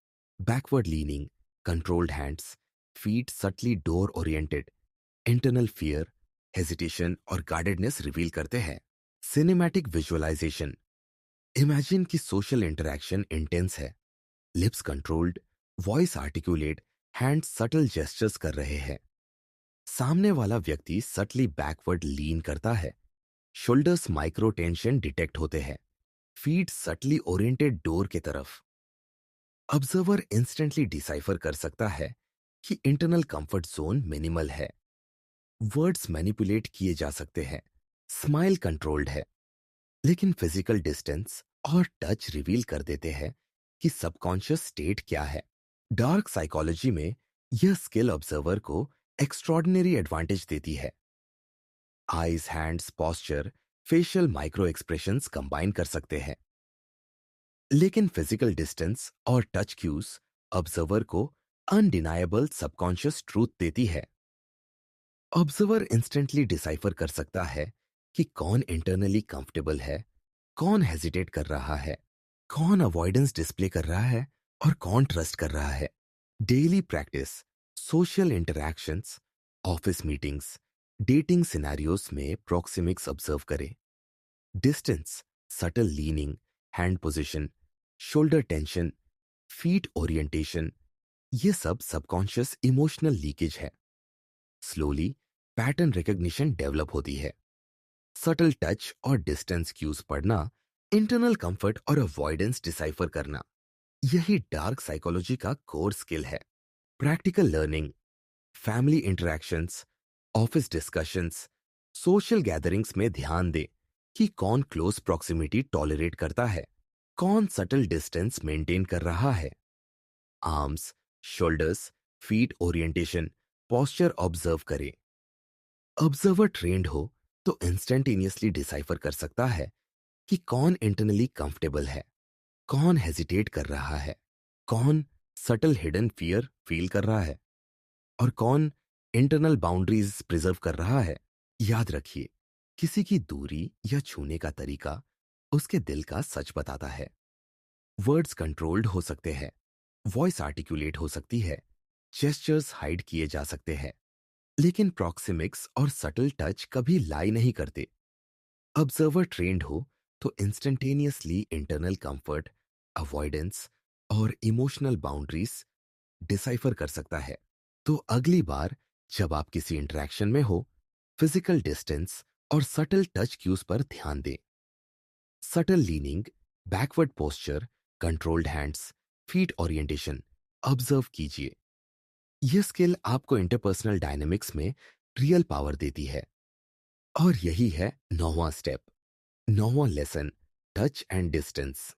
S1: backward leaning, controlled hands, feet subtly door oriented, internal fear, hesitation और guardedness reveal करते हैं। Cinematic visualization, imagine की social interaction intense है, lips controlled, voice articulate, hand subtle gestures कर रहे हैं। सामने वाला व्यक्ति सटली बैकवर्ड लीन करता है, शोल्डर्स माइक्रो टेंशन डिटेक्ट होते हैं, फीट सटली ओरिएंटेड डोर के तरफ। ऑब्जर्वर इंस्टेंटली डिसाइफर कर सकता है कि इंटरनल कंफर्ट जोन मिनिमल है, वर्ड्स मैनिपुलेट किए जा सकते हैं, स्माइल कंट्रोल्ड है, लेकिन फिजिकल डिस्टेंस और टच रिवील कर देते हैं कि सबकॉन्शियस स्टेट क्या है। डार्क साइकोलॉजी में यह स्किल ऑब्जर्वर को एक्स्ट्रॉर्डिनरी एडवांटेज देती है। Eyes, hands, posture, facial micro expressions combine कर सकते हैं, लेकिन फिजिकल डिस्टेंस और टच क्यूज ऑब्जर्वर को अनडिनायबल सबकॉन्शियस ट्रूथ देती है। ऑब्जर्वर इंस्टेंटली डिसाइफर कर सकता है कि कौन इंटरनली कंफर्टेबल है, कौन हेजिटेट कर रहा है, कौन अवॉइडेंस डिस्प्ले कर रहा है और कौन ट्रस्ट कर रहा है। Daily practice, social interactions, office meetings, dating scenarios में प्रॉक्सिमिक्स ऑब्जर्व करें। Distance, subtle leaning, hand position, shoulder tension, feet orientation, ये सब सबकॉन्शियस इमोशनल लीकेज है। स्लोली पैटर्न रिकग्निशन डेवलप होती है। सटल टच और डिस्टेंस क्यूज पढ़ना, इंटरनल कंफर्ट और अवॉइडेंस डिसाइफर करना, यही डार्क साइकोलॉजी का कोर स्किल है। Practical learning, family interactions, office discussions, social gatherings में ध्यान दें कि कौन क्लोज प्रॉक्सिमिटी टॉलरेट करता है, कौन सटल डिस्टेंस मेंटेन कर रहा है। Arms, shoulders, feet orientation, posture observe करें। ऑब्जर्वर ट्रेंड हो तो इंस्टेंटेनियसली डिसाइफर कर सकता है कि कौन इंटरनली कंफर्टेबल है, कौन हेजिटेट कर रहा है, कौन सटल हिडन फियर फील कर रहा है, और कौन इंटरनल बाउंड्रीज प्रिजर्व कर रहा है। याद रखिए, किसी की दूरी या छूने का तरीका उसके दिल का सच बताता है। वर्ड्स कंट्रोल्ड हो सकते हैं, वॉइस आर्टिकुलेट हो सकती है, जेस्चर्स हाइड किए जा सकते हैं, लेकिन प्रॉक्सिमिक्स और सटल टच कभी लाई नहीं करते। ऑब्जर्वर ट्रेंड हो तो इंस्टेंटेनियसली इंटरनल कंफर्ट, अवॉइडेंस और इमोशनल बाउंड्रीज डिसाइफर कर सकता है। तो अगली बार जब आप किसी इंटरेक्शन में हो, फिजिकल डिस्टेंस और सटल टच क्यूज पर ध्यान दें। Subtle leaning, backward posture, controlled hands, feet orientation observe कीजिए। यह स्किल आपको इंटरपर्सनल डायनेमिक्स में रियल पावर देती है। और यही है 9वां स्टेप, 9वां lesson, touch and distance.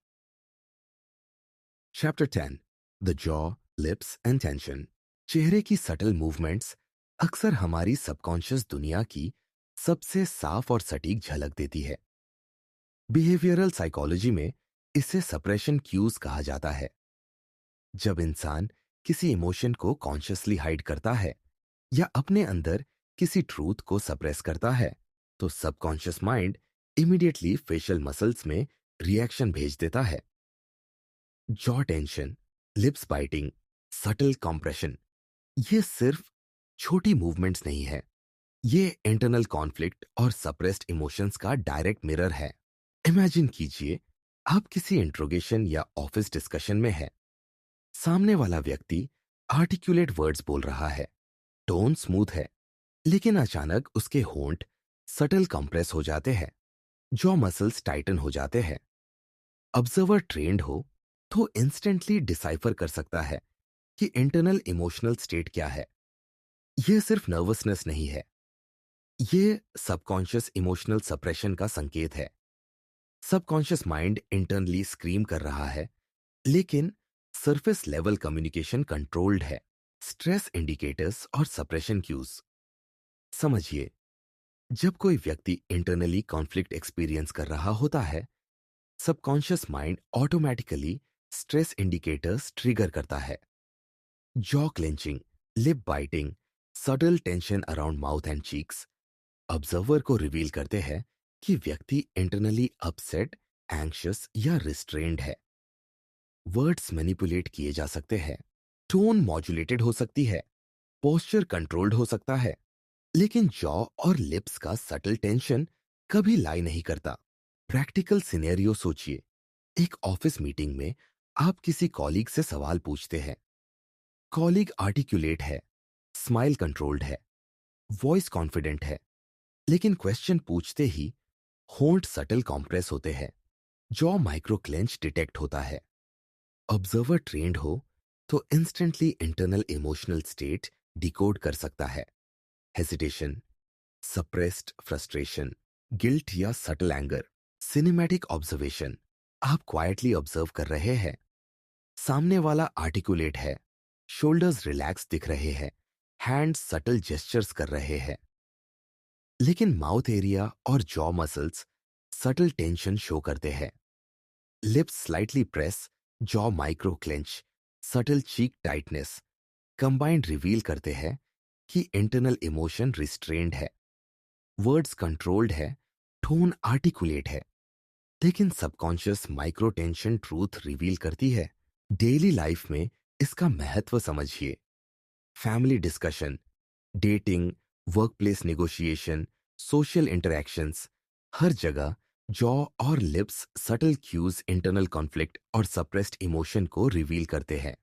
S1: Chapter 10, the jaw, lips and tension. चेहरे की सटल मूवमेंट्स अक्सर हमारी सबकॉन्शियस दुनिया की सबसे साफ और सटीक झलक देती है। बिहेवियरल साइकोलॉजी में इसे सप्रेशन क्यूज कहा जाता है। जब इंसान किसी इमोशन को कॉन्शियसली हाइड करता है या अपने अंदर किसी ट्रूथ को सप्रेस करता है, तो subconscious mind immediately facial muscles में रिएक्शन भेज देता है। Jaw tension, lips biting, subtle compression, ये सिर्फ छोटी मूवमेंट्स नहीं है, ये इंटरनल कॉन्फ्लिक्ट और सप्रेस्ड इमोशंस का डायरेक्ट मिरर है। इमेजिन कीजिए, आप किसी इंट्रोगेशन या ऑफिस डिस्कशन में हैं। सामने वाला व्यक्ति आर्टिकुलेट वर्ड्स बोल रहा है, टोन स्मूथ है, लेकिन अचानक उसके होंठ सटल कंप्रेस हो जाते हैं, जॉ मसल्स टाइटन हो जाते हैं। ऑब्जर्वर ट्रेंड हो तो इंस्टेंटली डिसाइफर कर सकता है कि इंटरनल इमोशनल स्टेट क्या है। यह सिर्फ नर्वसनेस नहीं है, यह सबकॉन्शियस इमोशनल सप्रेशन का संकेत है। सबकॉन्शियस माइंड इंटरनली स्क्रीम कर रहा है, लेकिन सरफेस लेवल कम्युनिकेशन कंट्रोल्ड है। स्ट्रेस इंडिकेटर्स और सप्रेशन क्यूज समझिए। जब कोई व्यक्ति इंटरनली कॉन्फ्लिक्ट एक्सपीरियंस कर रहा होता है, subconscious mind automatically stress indicators trigger करता है। Jaw clenching, lip biting, सडल tension around mouth and cheeks observer को रिवील करते हैं कि व्यक्ति इंटरनली अपसेट, एंग्शियस या रिस्ट्रेन्ड है। वर्ड्स मैनिपुलेट किए जा सकते हैं, टोन मॉड्यूलेटेड हो सकती है, पोस्चर कंट्रोल्ड हो सकता है, लेकिन जॉ और लिप्स का सटल टेंशन कभी लाई नहीं करता। प्रैक्टिकल सिनेरियो सोचिए। एक ऑफिस मीटिंग में आप किसी कॉलीग से सवाल पूछते हैं। कॉलीग आर्टिकुलेट है, स्माइल कंट्रोल्ड है, वॉइस कॉन्फिडेंट है, लेकिन क्वेश्चन पूछते ही होंठ सटल कॉम्प्रेस होते हैं, जॉ माइक्रो क्लेंच डिटेक्ट होता है। ऑब्जर्वर ट्रेंड हो तो instantly internal emotional state decode कर सकता है। हेजिटेशन, सप्रेस्ड फ्रस्ट्रेशन, गिल्ट या सटल एंगर। सिनेमैटिक ऑब्जर्वेशन, आप क्वाइटली ऑब्जर्व कर रहे हैं, सामने वाला आर्टिकुलेट है, शोल्डर्स रिलैक्स दिख रहे हैं, हैंड्स सटल जेस्चर्स कर रहे हैं, लेकिन माउथ एरिया और jaw muscles subtle tension show करते हैं। Lips slightly press, jaw micro clench, subtle cheek tightness combined reveal करते हैं कि इंटरनल इमोशन रिस्ट्रेन्ड है। वर्ड्स कंट्रोल्ड है, टोन आर्टिकुलेट है, लेकिन subconscious micro tension truth reveal करती है। डेली लाइफ में इसका महत्व समझिए। Family discussion, dating, workplace negotiation, social interactions, हर जगह जॉ और lips subtle cues internal conflict और सप्रेस्ड इमोशन को रिवील करते हैं।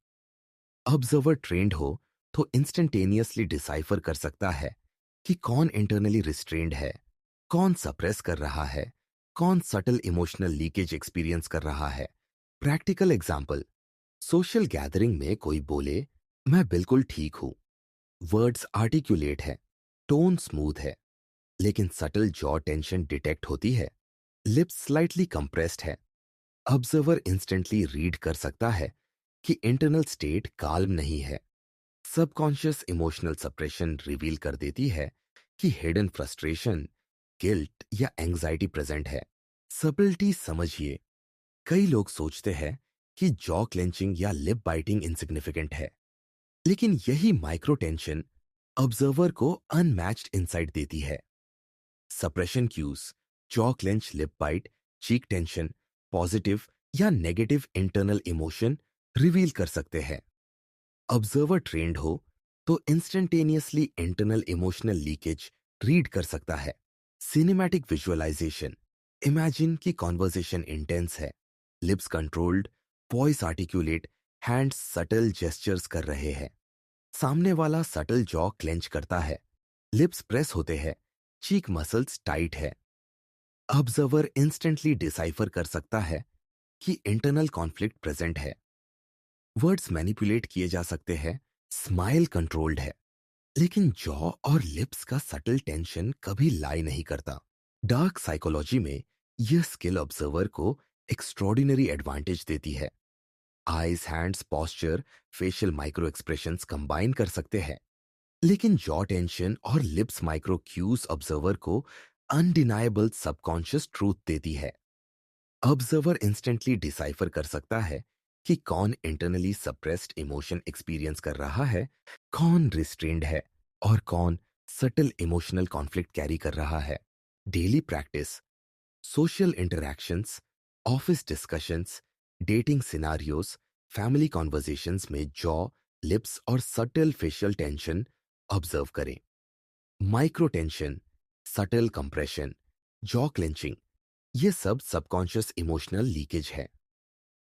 S1: ऑब्जर्वर ट्रेंड हो तो इंस्टेंटेनियसली डिसाइफर कर सकता है कि कौन इंटरनली रिस्ट्रेन्ड है, कौन सप्रेस कर रहा है, कौन सटल इमोशनल लीकेज एक्सपीरियंस कर रहा है। प्रैक्टिकल एग्जाम्पल, सोशल गैदरिंग में कोई बोले, मैं बिल्कुल ठीक हूं, वर्ड्स आर्टिकुलेट है, टोन स्मूथ है, लेकिन सटल जॉ टेंशन डिटेक्ट होती है। लिप्स स्लाइटली कंप्रेस्ड है। ऑब्जर्वर इंस्टेंटली रीड कर सकता है कि इंटरनल स्टेट काल्म नहीं है। सबकॉन्शियस इमोशनल सप्रेशन रिवील कर देती है कि हिडन फ्रस्ट्रेशन, गिल्ट या एंग्जाइटी प्रेजेंट है। सबलिटी समझिए, कई लोग सोचते हैं कि जॉ क्लेंचिंग या लिप बाइटिंग इनसिग्निफिकेंट है, लेकिन यही माइक्रो टेंशन ऑब्जर्वर को अनमैच्ड इंसाइट देती है। Suppression cues, jaw clench, lip bite, cheek tension, positive या नेगेटिव इंटरनल इमोशन रिवील कर सकते हैं। ऑब्जर्वर ट्रेंड हो तो instantaneously internal emotional leakage read कर सकता है। सिनेमैटिक विजुअलाइजेशन, इमेजिन की कॉन्वर्सेशन इंटेंस है, lips controlled, voice articulate, hands subtle gestures कर रहे हैं, सामने वाला सटल जॉ क्लेंच करता है, लिप्स प्रेस होते हैं, चीक मसल्स टाइट है। ऑब्जर्वर इंस्टेंटली डिसाइफर कर सकता है कि इंटरनल कॉन्फ्लिक्ट प्रेजेंट है। वर्ड्स मैनिपुलेट किए जा सकते हैं, स्माइल कंट्रोल्ड है, लेकिन जॉ और लिप्स का सटल टेंशन कभी लाई नहीं करता। डार्क साइकोलॉजी में यह स्किल ऑब्जर्वर को एक्स्ट्रॉर्डिनरी एडवांटेज देती है। Eyes, hands, posture, facial micro expressions combine कर सकते हैं, लेकिन जॉ टेंशन और लिप्स माइक्रो क्यूज ऑब्जर्वर को अनडिनाएबल सबकॉन्शियस ट्रूथ देती है। ऑब्जर्वर इंस्टेंटली डिसाइफर कर सकता है कि कौन इंटरनली सप्रेस्ड इमोशन एक्सपीरियंस कर रहा है, कौन रिस्ट्रेन्ड है और कौन सटल इमोशनल कॉन्फ्लिक्ट कैरी कर रहा है। Daily practice, social interactions, office discussions, dating scenarios, family conversations में जॉ, लिप्स और सटल फेशियल टेंशन ऑब्जर्व करें। Micro tension, subtle compression, jaw clenching, ये सब सबकॉन्शियस इमोशनल लीकेज है।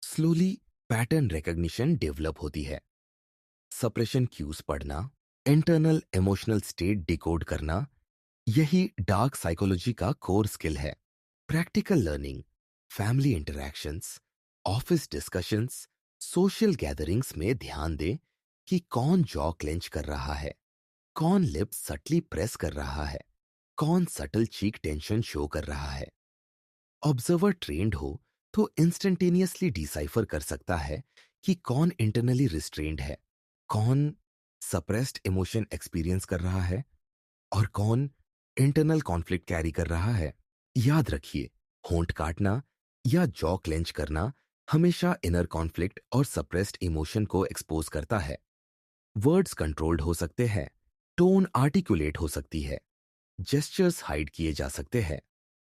S1: स्लोली पैटर्न रिकॉग्निशन डेवलप होती है। सप्रेशन क्यूज पढ़ना, internal emotional state decode करना, यही डार्क साइकोलॉजी का कोर स्किल है। Practical learning, family interactions, office discussions, social gatherings में ध्यान दें कि कौन जॉ क्लेंच कर रहा है, कौन लिप्स सटली प्रेस कर रहा है, कौन सटल चीक टेंशन शो कर रहा है। ऑब्जर्वर ट्रेंड हो तो इंस्टेंटेनियसली डिसाइफर कर सकता है कि कौन इंटरनली रिस्ट्रेन्ड है, कौन सप्रेस्ड इमोशन एक्सपीरियंस कर रहा है और कौन इंटरनल कॉन्फ्लिक्ट कैरी कर रहा है। याद रखिए, होंठ काटना या जॉ क्लेंच करना हमेशा इनर कॉन्फ्लिक्ट और सप्रेस्ड इमोशन को एक्सपोज करता है। वर्ड्स कंट्रोल्ड हो सकते हैं, टोन आर्टिकुलेट हो सकती है, जेस्चर्स हाइड किए जा सकते हैं,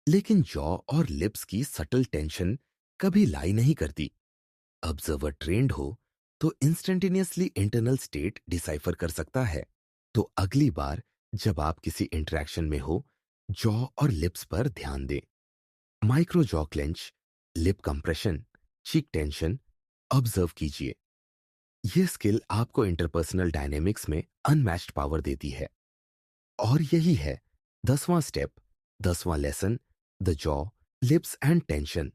S1: लेकिन जॉ और लिप्स की सटल टेंशन कभी लाई नहीं करती। ऑब्जर्वर ट्रेंड हो तो इंस्टेंटेनियसली इंटरनल स्टेट डिसाइफर कर सकता है। तो अगली बार जब आप किसी इंटरेक्शन में हो, जॉ और लिप्स पर ध्यान दें। Micro jaw clench, lip compression, cheek tension observe कीजिए। यह स्किल आपको इंटरपर्सनल डायनेमिक्स में अनमैच्ड पावर देती है। और यही है 10वां स्टेप, 10वां lesson, the jaw, lips and tension.